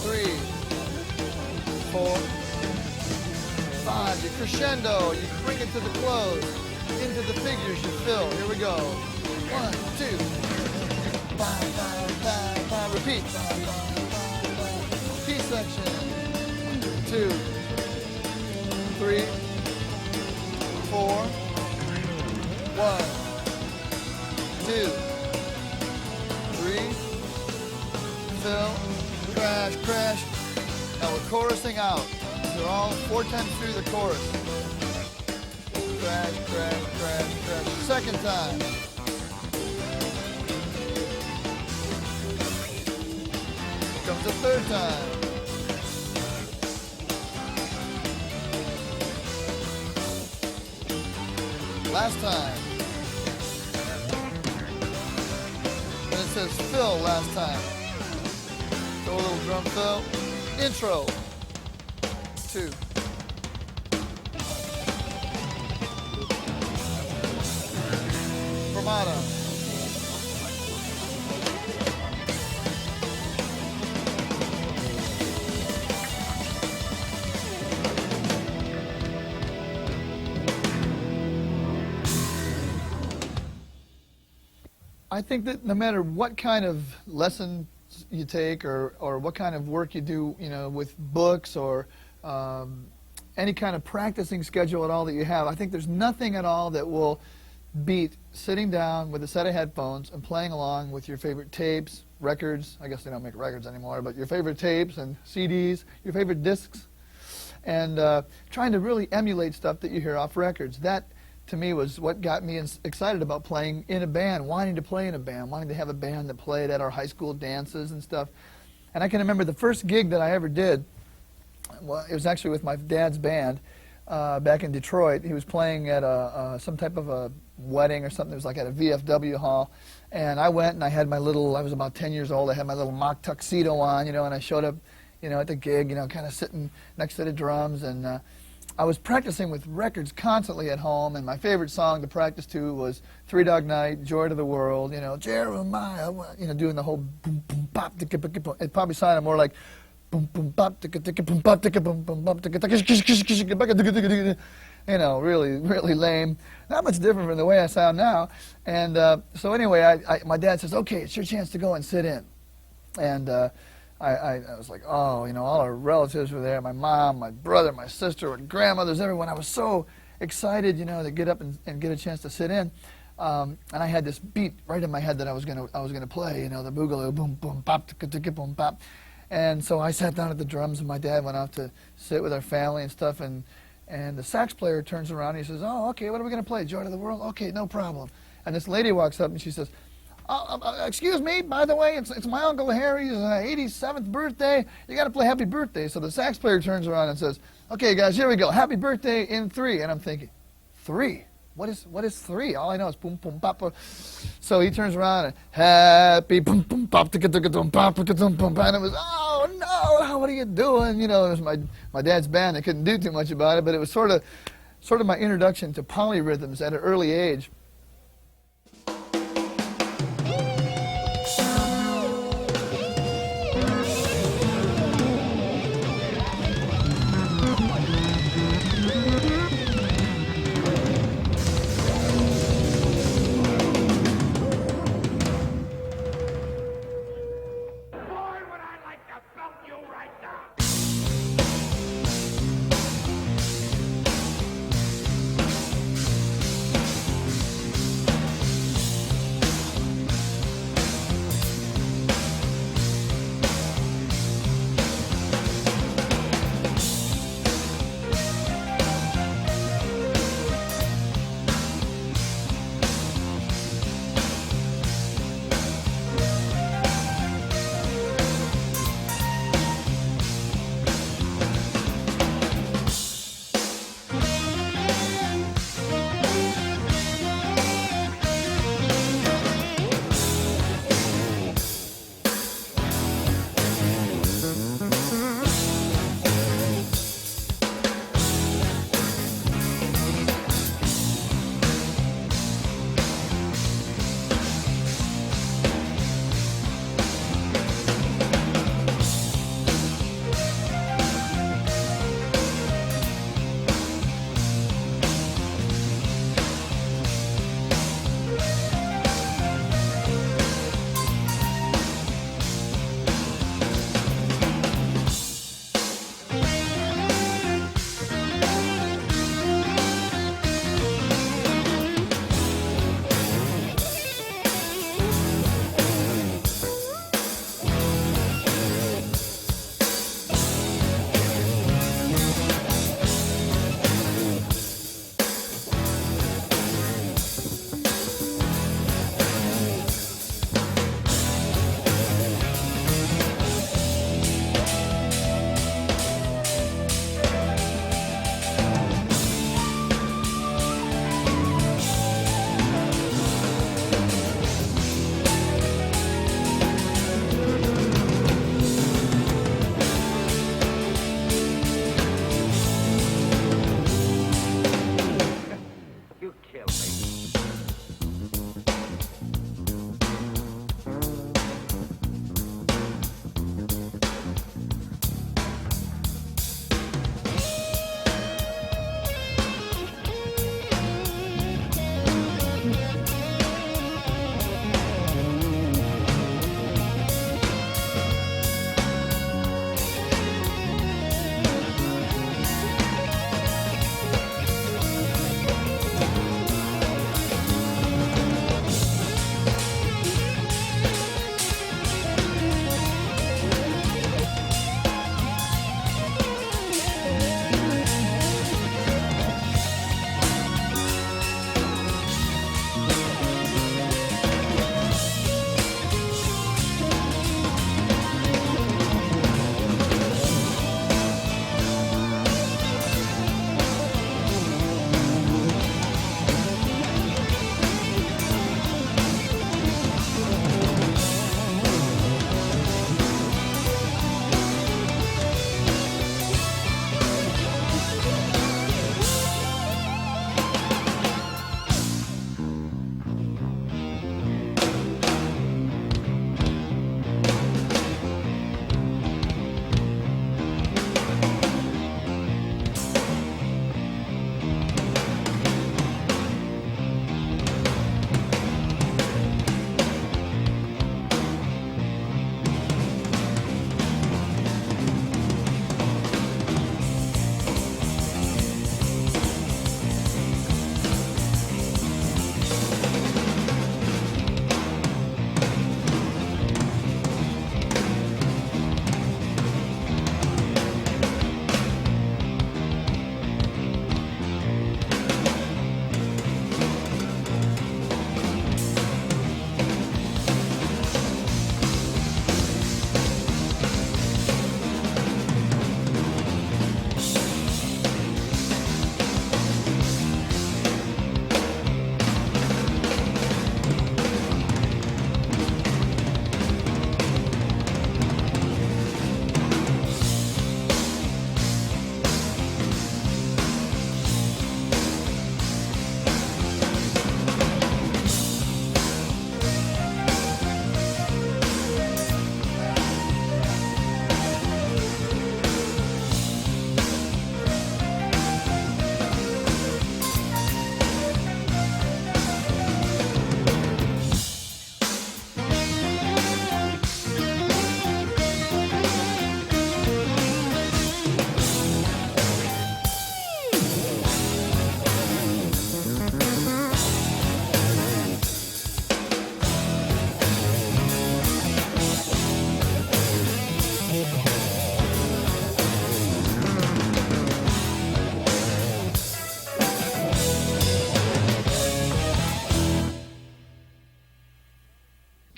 Speaker 1: 3, 4, 5. You crescendo. You bring it to the close. Into the figures you fill. Here we go. 1, 2. 5, 5, 5, 5. Repeat. 5, 5, 5, 5. P section. 2, 3, 4. 1, 2, 3. Fill. Crash, crash. Now we're chorusing out. They're all 4 times through the chorus. Crash, crash, crash, crash. Second time. Comes the third time. Last time. And it says fill last time. Go a little drum fill. Intro. 2. Fermata. I think that no matter what kind of lesson you take or what kind of work you do, you know, with books or any kind of practicing schedule at all that you have, I think there's nothing at all that will beat sitting down with a set of headphones and playing along with your favorite tapes, records. I guess they don't make records anymore, but your favorite tapes and CDs, your favorite discs, and trying to really emulate stuff that you hear off records. That, to me, was what got me excited about playing in a band, wanting to play in a band, wanting to have a band that played at our high school dances and stuff. And I can remember the first gig that I ever did, well, it was actually with my dad's band back in Detroit. He was playing at some type of a wedding or something. It was like at a VFW hall. And I went and I had my little, I was about 10 years old, I had my little mock tuxedo on, you know, and I showed up, you know, at the gig, you know, kind of sitting next to the drums, and I was practicing with records constantly at home, and my favorite song to practice to was Three Dog Night, Joy to the World, you know, Jeremiah, you know, doing the whole boom, boom, bop, ticka, ticka, boom. It probably sounded more like boom, boom, bop, ticka, ticka, boom, bop, ticka, boom, boom, bop, ticka, ticka, you know, really, really lame. Not much different from the way I sound now. And so anyway, my dad says, okay, it's your chance to go and sit in. And I was like, oh, you know, all our relatives were there, my mom, my brother, my sister, and grandmothers, everyone. I was so excited, you know, to get up and get a chance to sit in. And I had this beat right in my head that I was gonna play, you know, the boogaloo, boom, boom, bop, ticka, ticka, boom, bop. And so I sat down at the drums, and my dad went out to sit with our family and stuff, and the sax player turns around and he says, oh, okay, what are we gonna play, Joy to the World? Okay, no problem. And this lady walks up and she says, excuse me, by the way, it's my Uncle Harry's 87th birthday. You got to play Happy Birthday. So the sax player turns around and says, okay, guys, here we go. Happy Birthday in 3. And I'm thinking, 3? What is 3? All I know is boom, boom, pop. So he turns around and happy boom, boom, pop, ticka, ticka, boom, pop, ticka, boom, boom, and it was, oh, no, what are you doing? You know, it was my dad's band. I couldn't do too much about it, but it was sort of my introduction to polyrhythms at an early age.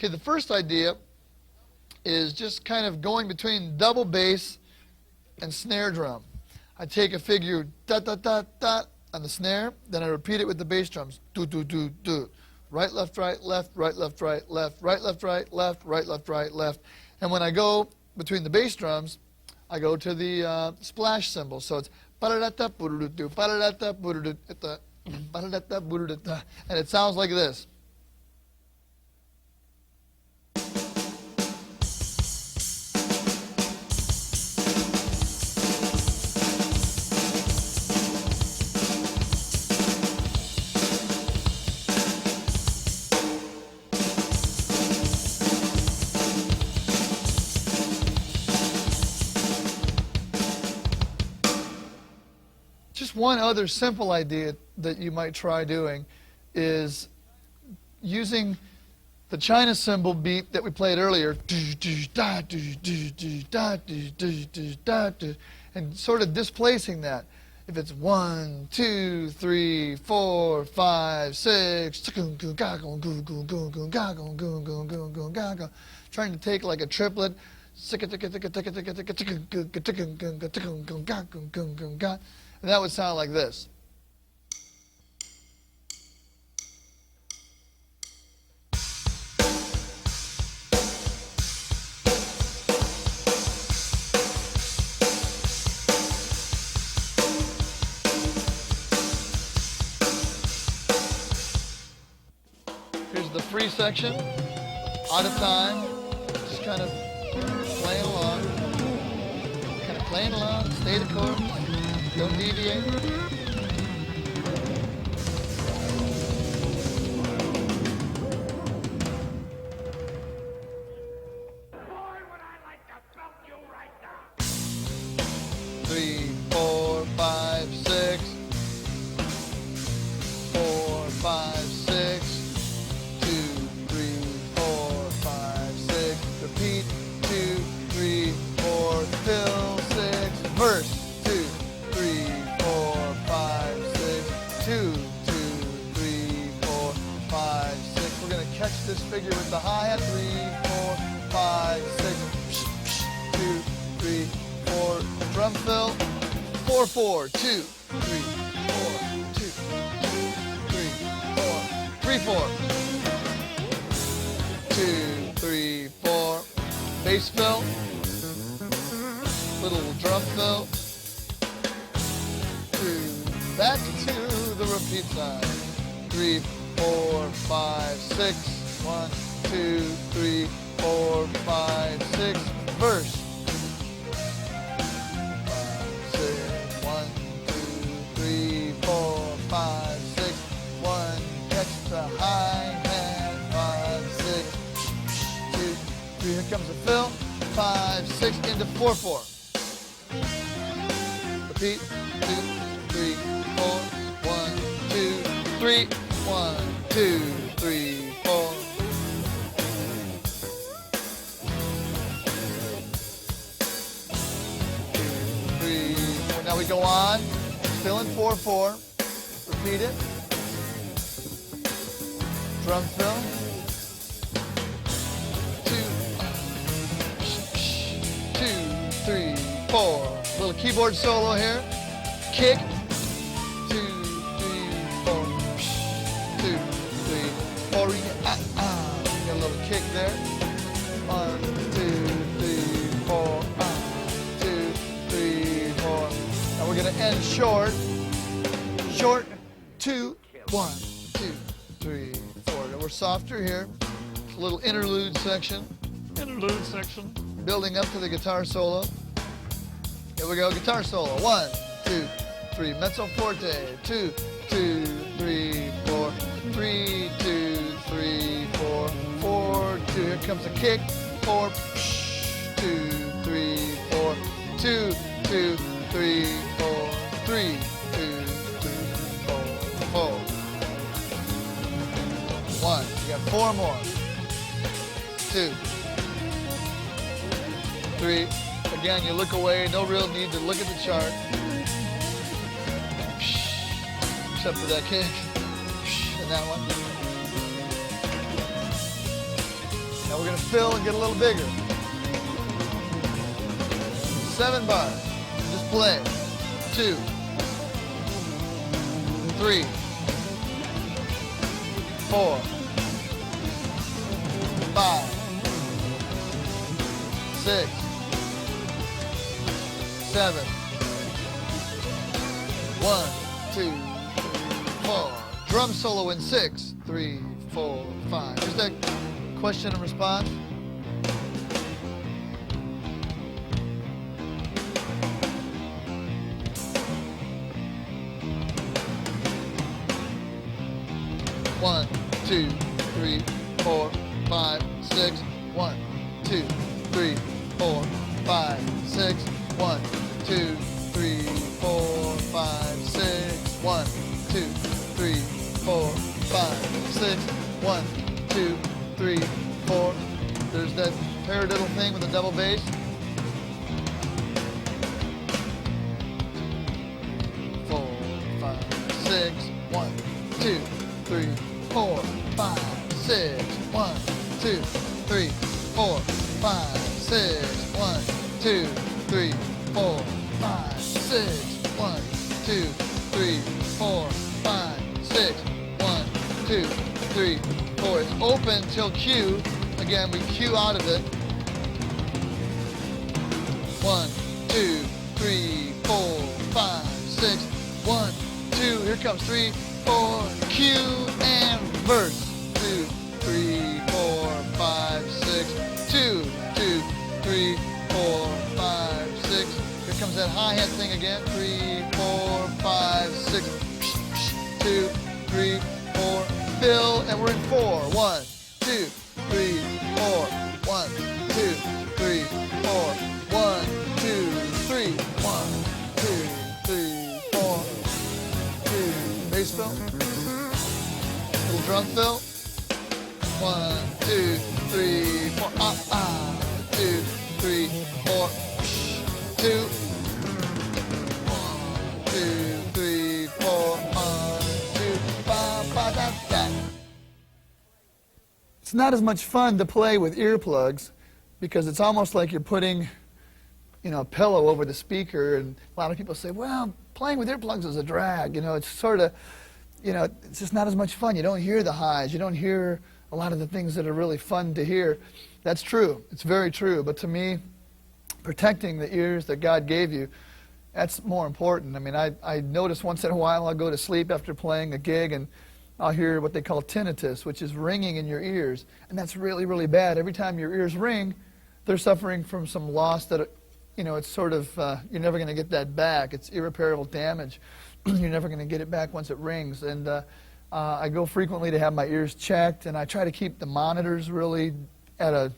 Speaker 1: Okay, the first idea is just kind of going between double bass and snare drum. I take a figure da da da da on the snare, then I repeat it with the bass drums. Do do do do. Right left right left right left right left right left right left right left right left. And when I go between the bass drums, I go to the splash cymbal. So it's ba-da-da-da, boo-doo-doo-doo, ba-da-da-da, boo-doo-doo-doo, ba-da-da-da, boo-doo-doo-doo. And it sounds like this. Just one other simple idea that you might try doing is using the China cymbal beat that we played earlier, and sort of displacing that. If it's 1, 2, 3, 4, 5, 6, trying to take like a triplet, and that would sound like this. Here's the free section, out of time, just kind of playing along, stay the course, don't deviate.
Speaker 2: Boy, would I like to belt you right now.
Speaker 1: 3, 4, 5, 6. 4, 5, 6. 2, 3, 4, 5, 6. Repeat. 2, 3, 4. Fill 6. Verse. 2, 3, 4, 5, 6. 2, 2, 3, 4, 5, 6. We're going to catch this figure with the hi-hat. 3, 4, 5, 6. 2, 3, 4. Drum fill. 4, 4. 2, 3, 4. 2, 3, 4. 3, 4. 2, 3, 4. Bass fill. Little drum fill. 2. Back to the repeat side. 3, 4, 5, 6. 1, 2, 3, 4, 5, 6. Verse. 5, 6. 1, 2, 3, 4, 5, 6. 1. Catch the hi-hat. 5, 6. 2, 3. Here comes the fill. 5, 6 into 4, 4. Repeat. 2, 3, 4. 1, 2, 3. 1, 2, 3, 4. 2, 3, 4. Now we go on. Still in 4, 4. Repeat it. Drum fill. 2, 3, 4. Little keyboard solo here. Kick. 2, 3, 4. 2, 3, 4. Got a little kick there. 1, 2, 3, 4. 2, 3, 4. Now we're gonna end short. Short. 2, 1, 2, 3, 4. Now we're softer here. It's a little interlude section. Building up to the guitar solo. Here we go, guitar solo. 1, 2, 3, mezzo forte. 2, 2, 3, 4. 3, 2, 3, 4. 4, 2. Here comes a kick. 4, 2, 3, 4. 2, 2, 3, 4. 3, 2, 3, 4. 4. 1. You got 4 more. 2. 3. Again, you look away. No real need to look at the chart. Except for that kick and that one. Now we're going to fill and get a little bigger. 7 bars. Just play. 2, 3, 4, 5, 6, 7. 1, 2, 4. Drum solo in 6, 3, 4, 5. Is that question and response? One, 2, 3, 4, 5, 6. 1, 2, 3, 4, 5, 6. 1, 2, 3, 4, 5, 6. 1, 2, 3, 4, 5, 6. 1, 2, 3, 4. There's that paradiddle thing with the double bass. 4, 5, 6. 1, 2, 3, 4, 5, 6. 1, 2, 3, 4, 5, 6. 1, 2, 3, 4, 5, 6. 1, 2, 3, 4, 5, 6. 1, 2, 3, 4. It's open till Q. Again, we Q out of it. 1, 2, 3, 4, 5, 6. 1, 2. Here comes 3, 4. Q and verse. 2, 3, 4, 5, 6. 2, 2, 3, 4, 5, 6. Here comes that hi-hat thing again. 3, 4, 5, 6. 2, 3, 4. Fill, and we're in 4. 1, 2, 3, 4. 1, 2, 3, 4. 1, 2, 3. 1, 2, 3, 4. 2. Bass fill. Little drum fill. 1, 2, 3, 4. 2, 3, 4. 2. 1, 2, 3, 4. 1, 2, 5, 5, da. It's not as much fun to play with earplugs because it's almost like you're putting, a pillow over the speaker, and a lot of people say, well, playing with earplugs is a drag. It's sort of, it's just not as much fun. You don't hear the highs. You don't hear a lot of the things that are really fun to hear. That's true. It's very true. But to me, protecting the ears that God gave you, that's more important. I mean, I notice once in a while I'll go to sleep after playing a gig and I'll hear what they call tinnitus, which is ringing in your ears. And that's really, really bad. Every time your ears ring, they're suffering from some loss that, it's sort of, you're never going to get that back. It's irreparable damage. You're never going to get it back once it rings. And I go frequently to have my ears checked, and I try to keep the monitors really at a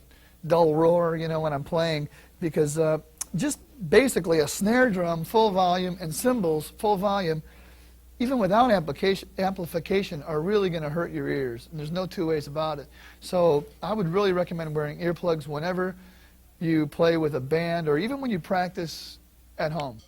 Speaker 1: dull roar, when I'm playing, because just basically a snare drum, full volume, and cymbals, full volume, even without amplification, are really going to hurt your ears. And there's no two ways about it. So I would really recommend wearing earplugs whenever you play with a band or even when you practice at home.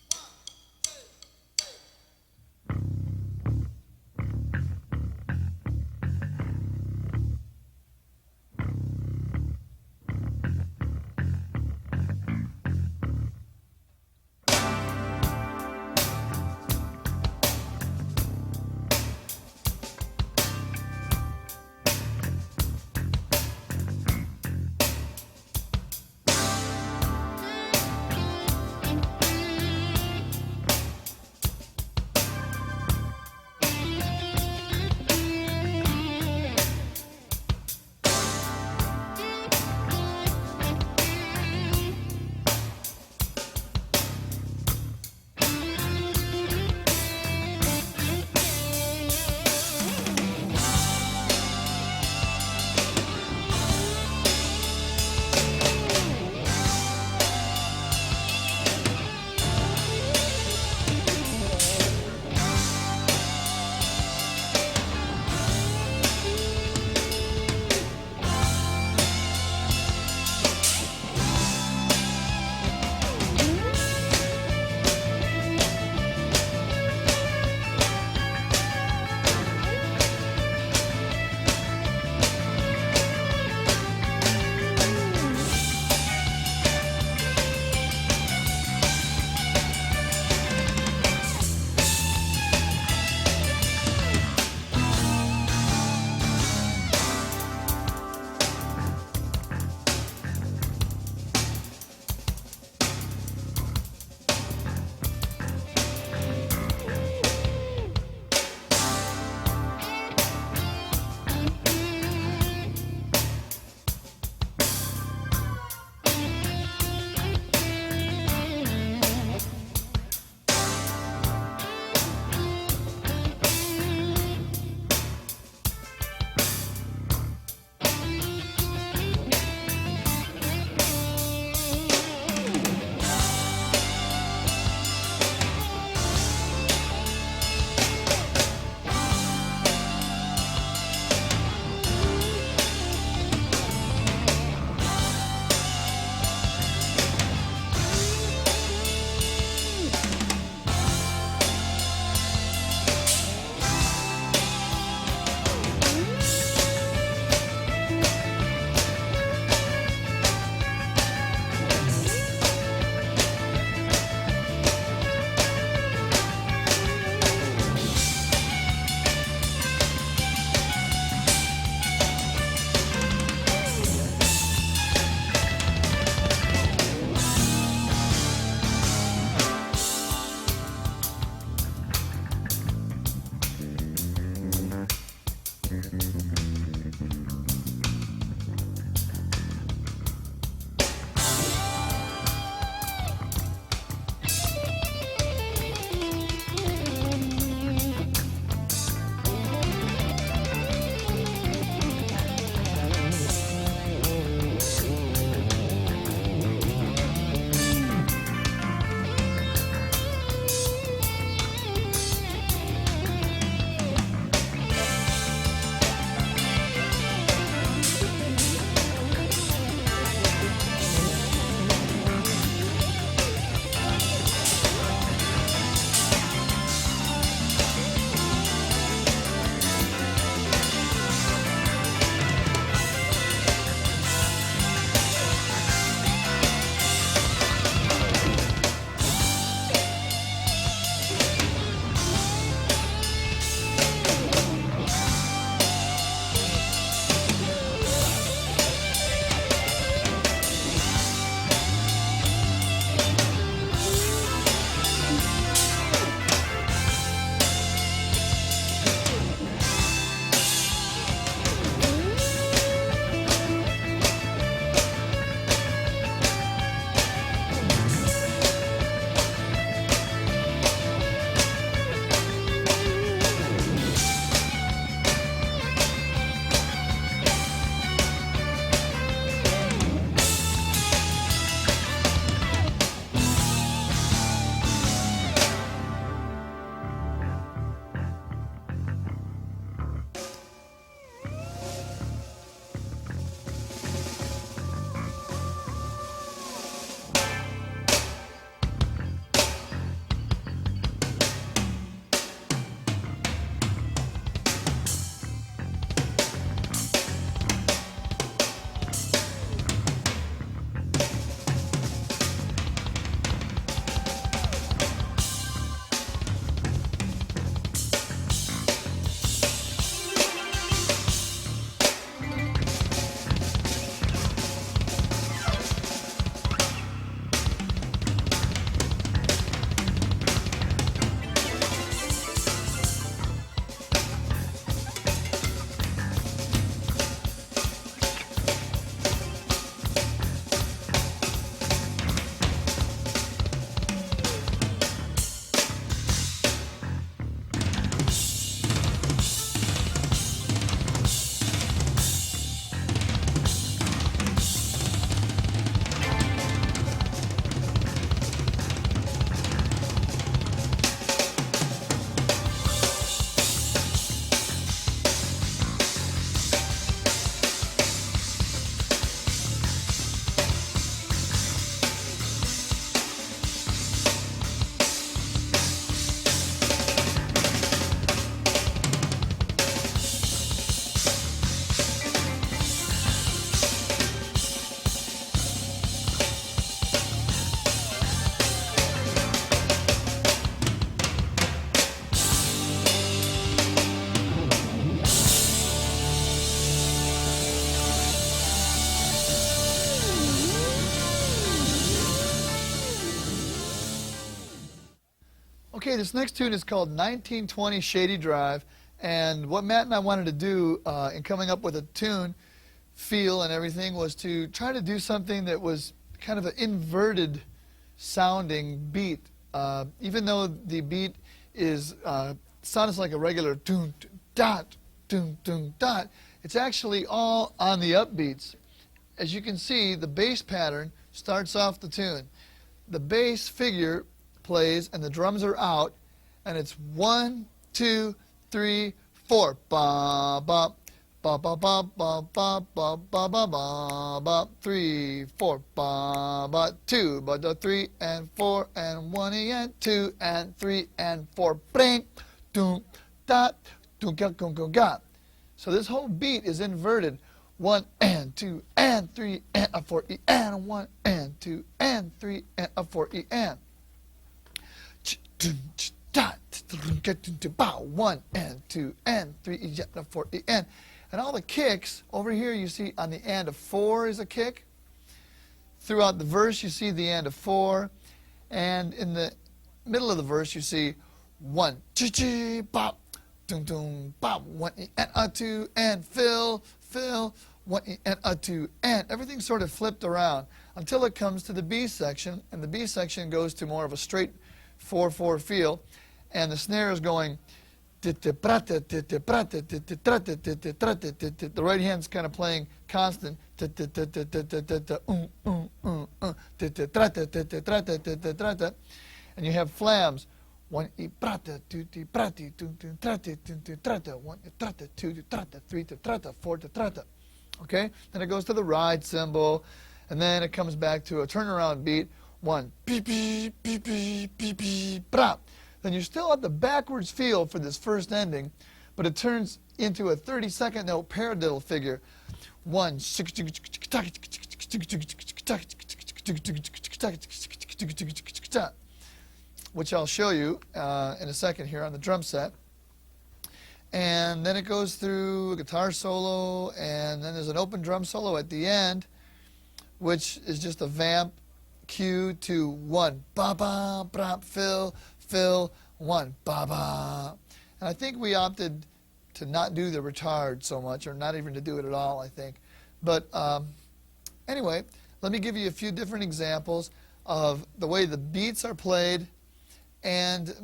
Speaker 1: Okay, this next tune is called 1920 Shady Drive, and what Matt and I wanted to do in coming up with a tune, feel and everything was to try to do something that was kind of an inverted sounding beat. Even though the beat is sounds like a regular doom dot doom doom dot, it's actually all on the upbeats. As you can see, the bass pattern starts off the tune. The bass figure plays and the drums are out, and it's 1, 2, 3, 4. Ba ba ba ba ba ba ba ba ba ba ba ba 3, 4. Ba ba 2, ba da 3 and 4 and 1 and 2 and 3 and 4. Bring doom dot doom ga ga ga ga. So this whole beat is inverted. 1 and 2 and 3 and a 4 E and 1 and 2 and 3 and a 4 E and. 1 and 2 and 3 E and 4 E and. And all the kicks over here you see on the and of 4 is a kick. Throughout the verse you see the and of 4, and in the middle of the verse you see 1 chi pop doom doom pop 1 E and a 2 and fill 1 E and a 2 and. Everything's sort of flipped around until it comes to the B section, and the B section goes to more of a straight 4/4 feel, and the snare is going. The right hand's kind of playing constant, and you have flams. 1 E prata 2 T prati 2 2 trate 2 trata 1 trata 2 trata 3 trata 4 trata. Okay? Then it goes to the ride cymbal, and then it comes back to a turnaround beat. 1 beep beep beep beep beep beep brap. Then you still have the backwards feel for this first ending, but it turns into a 30-second note paradiddle figure. 1 which I'll show you in a second here on the drum set. And then it goes through a guitar solo, and then there's an open drum solo at the end, which is just a vamp cue to 1 ba ba brap fill 1 ba ba. And I think we opted to not do the retard so much, or not even to do it at all, I think. But anyway, let me give you a few different examples of the way the beats are played, and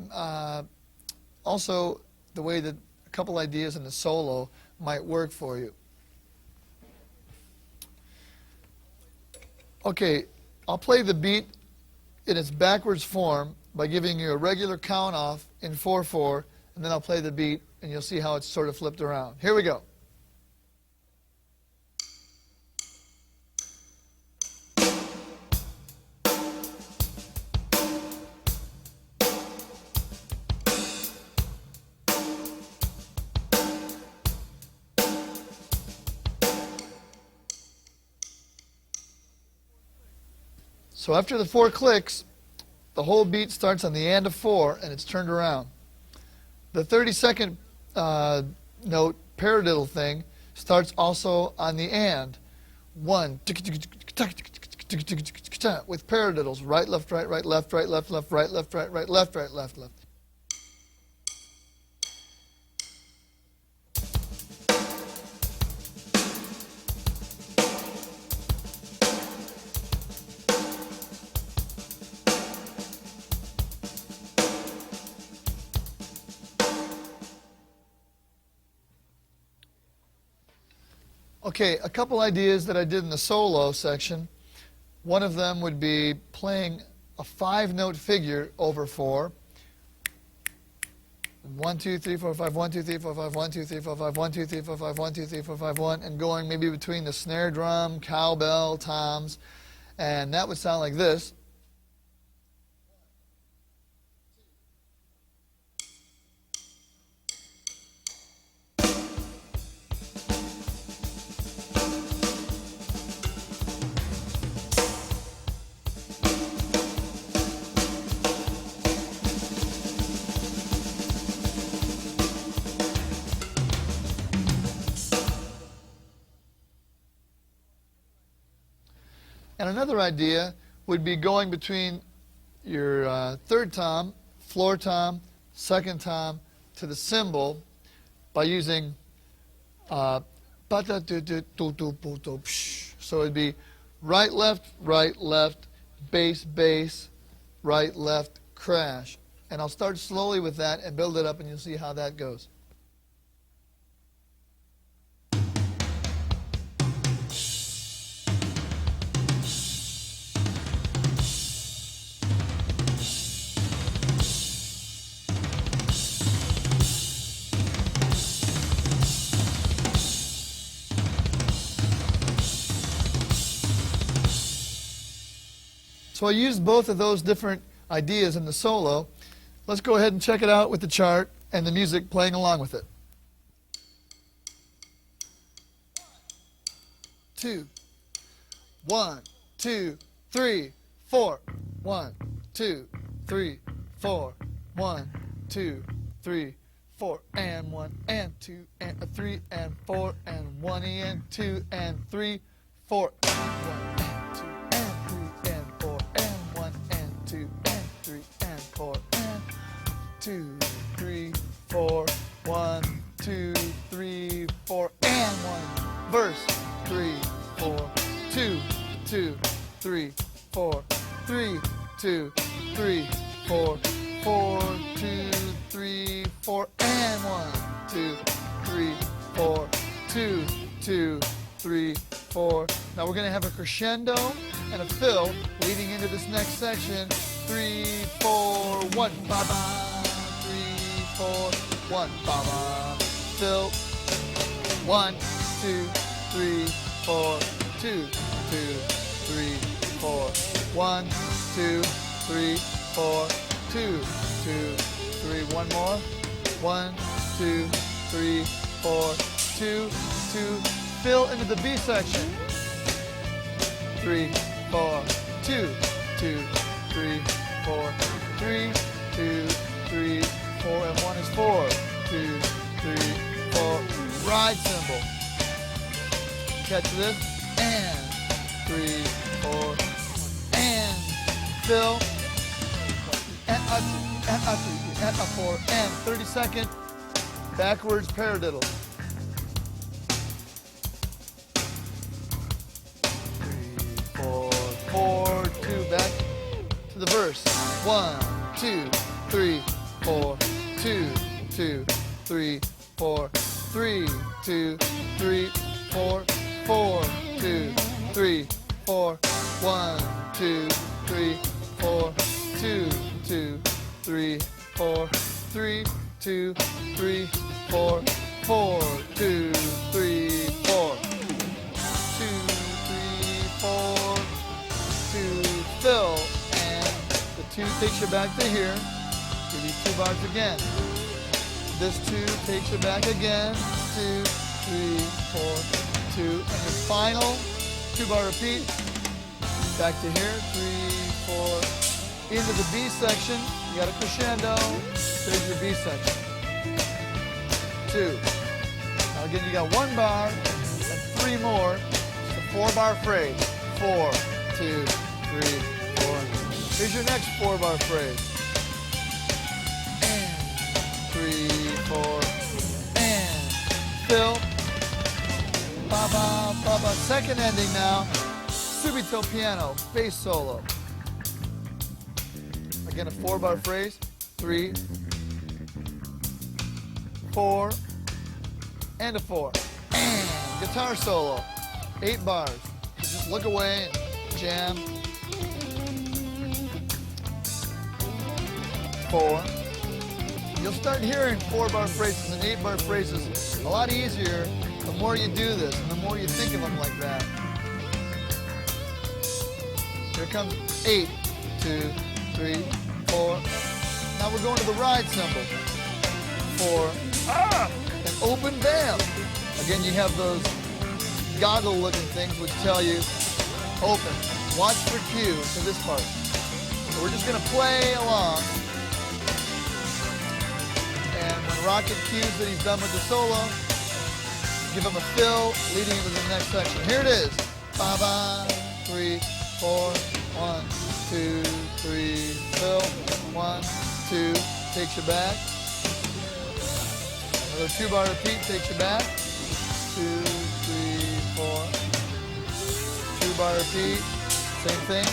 Speaker 1: also the way that a couple ideas in the solo might work for you. Okay, I'll play the beat in its backwards form by giving you a regular count off in 4/4, and then I'll play the beat and you'll see how it's sort of flipped around. Here we go. So after the 4 clicks, the whole beat starts on the and of 4, and it's turned around. The 30-second note paradiddle thing starts also on the and. 1 with paradiddles, right, left, right, left, left, right, left, right, left, left. Okay, a couple ideas that I did in the solo section. One of them would be playing a 5-note figure over 4. 1, 2, 3, 4, 5, 1, 2, 3, 4, 5, 1, 2, 3, 4, 5, 1, 2, 3, 4, 5, 1, 2, 3, 4, 5, 1, and going maybe between the snare drum, cowbell, toms, and that would sound like this. And another idea would be going between your third tom, floor tom, second tom to the cymbal by using so it'd be right, left, bass, bass, right, left, crash. And I'll start slowly with that and build it up, and you'll see how that goes. So I used both of those different ideas in the solo. Let's go ahead and check it out with the chart and the music playing along with it. 2, 1, 2, 3, 4. 1, 2, 3, 4. 1, 2, 3, 4. And 1 and 2 and 3 and 4 and 1 and 2 and 3, 4. 1 and 2 and 3 and 4 and 1 and 2 and 3 and 4 and 2, 3, 4. 1, 2, 3, 4 and 1. Verse 3, 4. 2, 2, 3, 4. 3, 2, 3, 4. 4, 2, 3, 4 and 1, 2, 3, 4. 2, 2, 3, 4. Now we're going to have a crescendo and a fill leading into this next section. 3, 4, 1, ba-ba. 3, 4, 1, ba-ba. Fill. 1, 2, 3, 4. 2, 2, 3, 4. 1, 2, 3, 4. 2, 2, 3. One more. 1, 2, 3, 4. 2, 2. Fill into the B section. 3, 4. 2, 2, 3, 4. 3, 2, 3, 4. And 1 is 4. 2, 3, 4. Ride cymbal. Catch this. And 3, 4. And fill. And a 2, and a 3, and a 4. And 32nd backwards paradiddle. 3, 4, 4, 2. Back to the verse. 1, 2, 3, 4. 2, 2, 3, 4. 3, 2, 3, 4. 4, 2, 3, 4. 1, 2, 3, 4. 2, 2, 3, 4. 3, 2, 3, 4. 4, 2, 3, 4. 2, 3, 4. 2, fill. And the 2 takes you back to here. Do these 2 bars again. This 2 takes you back again. 2, 3, 4, 2. And your final 2-bar repeat. Back to here. 3, 4. Into the B section. You got a crescendo. There's your B section. 2. Now again, you got 1 bar and 3 more. It's a 4-bar phrase. 4, 2, 3, 4. Here's your next 4-bar phrase. And 3, 4. And fill. Ba ba ba ba. Second ending now. Subito piano, bass solo. Again, a 4-bar phrase. 3, 4, and a 4. And guitar solo. 8 bars. Just look away and jam. 4. You'll start hearing 4-bar phrases and 8-bar phrases a lot easier the more you do this and the more you think of them like that. Here comes 8, 2, 3, 4. Now we're going to the ride cymbal. 4. And open bam. Again, you have those goggle-looking things which tell you open. Watch for cue to this part. So we're just going to play along. And when Rocket cues that he's done with the solo, give him a fill leading into the next section. Here it is. Ba-ba, 3, 4, 1, 2, 3, fill, 1, 2 takes you back. Another 2-bar repeat takes you back. 2, 3, 4. 2-bar repeat, same thing.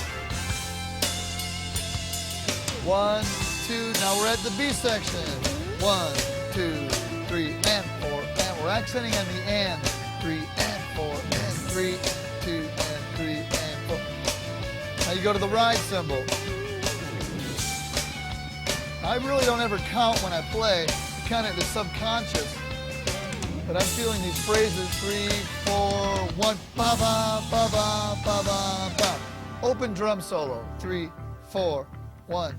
Speaker 1: 1, 2, now we're at the B section. 1, 2, 3, and 4, and we're accenting on the and. 3 and 4 and 3 and 2 and 3 and 4. Now you go to the ride cymbal. I really don't ever count when I play, kind of the subconscious. But I'm feeling these phrases, 3, 4, 1, ba ba ba ba ba ba ba. Open drum solo, 3, 4, 1,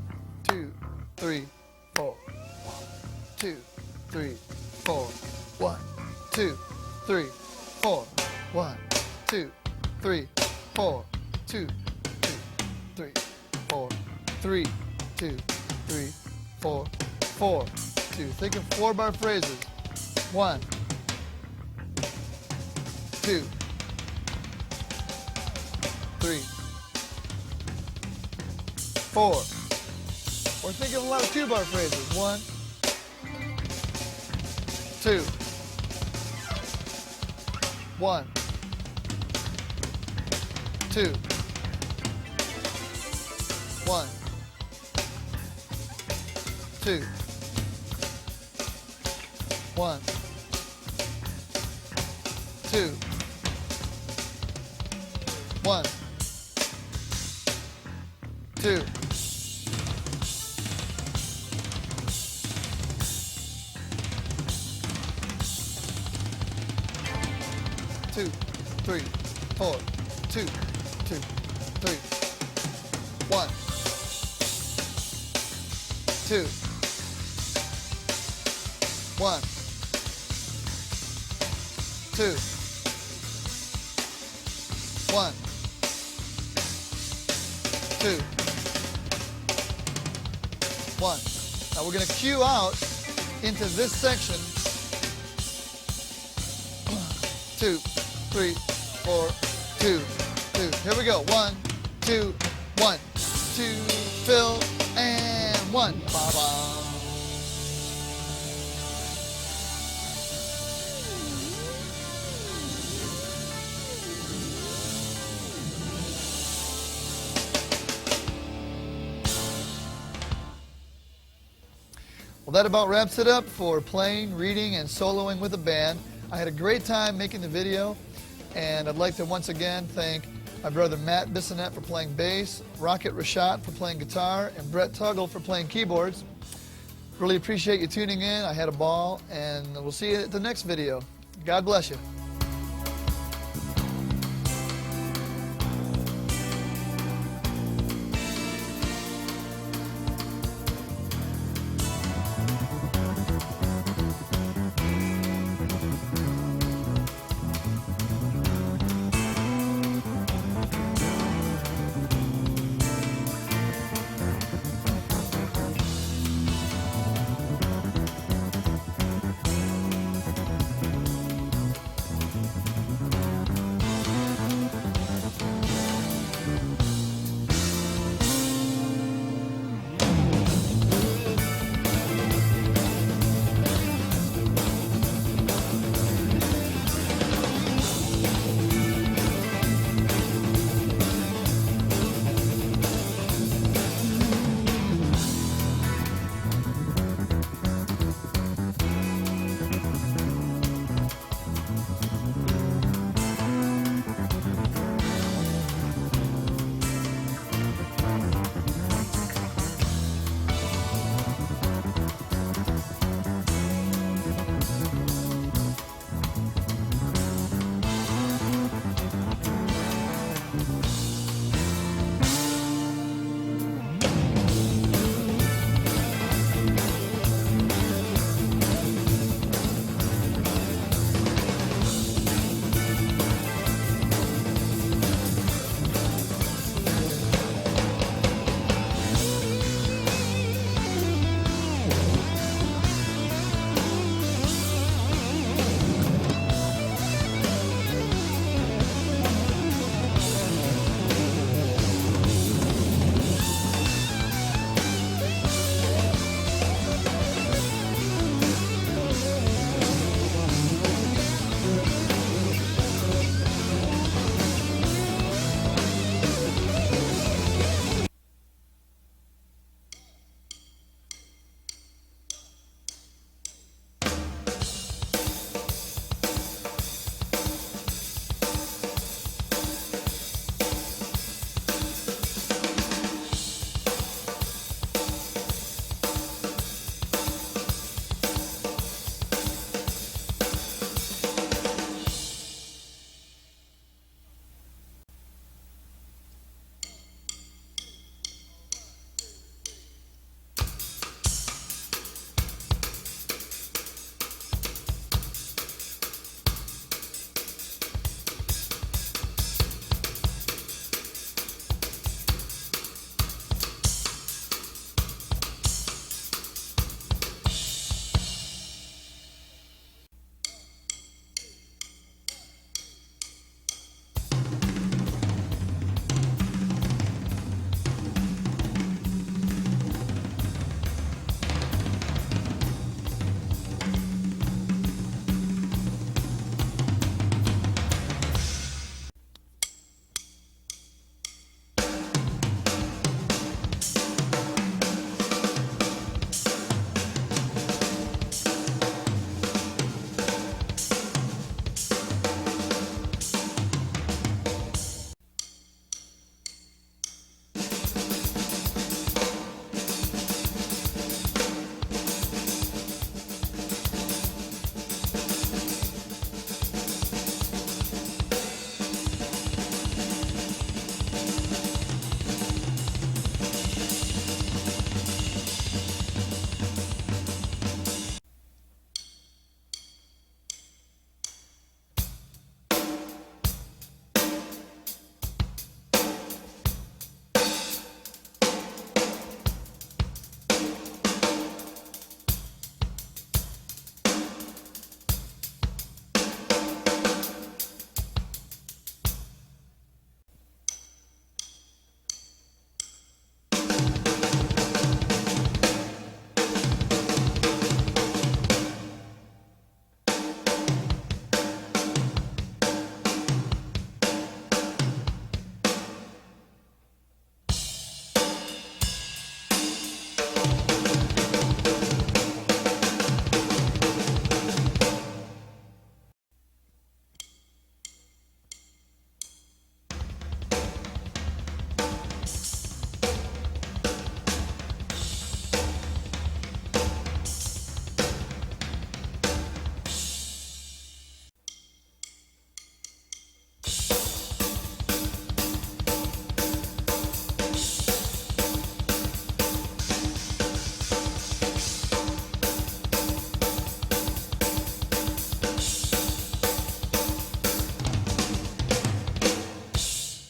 Speaker 1: 2, 3, 4, 2, 3, 4, 1, 2, 3, 4, 1, 2, 3, 4, 2, 3, 4, 3, 2, 3, 4, 4, 2. Think of 4-bar phrases. 1, 2, 3, 4. Or think of a lot of 2-bar phrases. 1, 2, 1, 2, 1, 2, 1, 2, 1, 2. 2, 3, 4, 2, 2, 3, 1, 2, 1, 2, 1, 2, 1. Now we're going to cue out into this section. 2, 3, 4, 2, 2. Here we go. 1, 2, 1, 2, fill, and 1. Ba-ba. Well, that about wraps it up for playing, reading, and soloing with a band. I had a great time making the video, and I'd like to once again thank my brother Matt Bissonette for playing bass, Rocket Rashat for playing guitar, and Brett Tuggle for playing keyboards. Really appreciate you tuning in. I had a ball, and we'll see you at the next video. God bless you.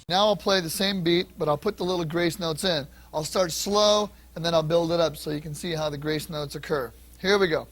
Speaker 1: Now I'll play the same beat, but I'll put the little grace notes in. I'll start slow, and then I'll build it up so you can see how the grace notes occur. Here we go.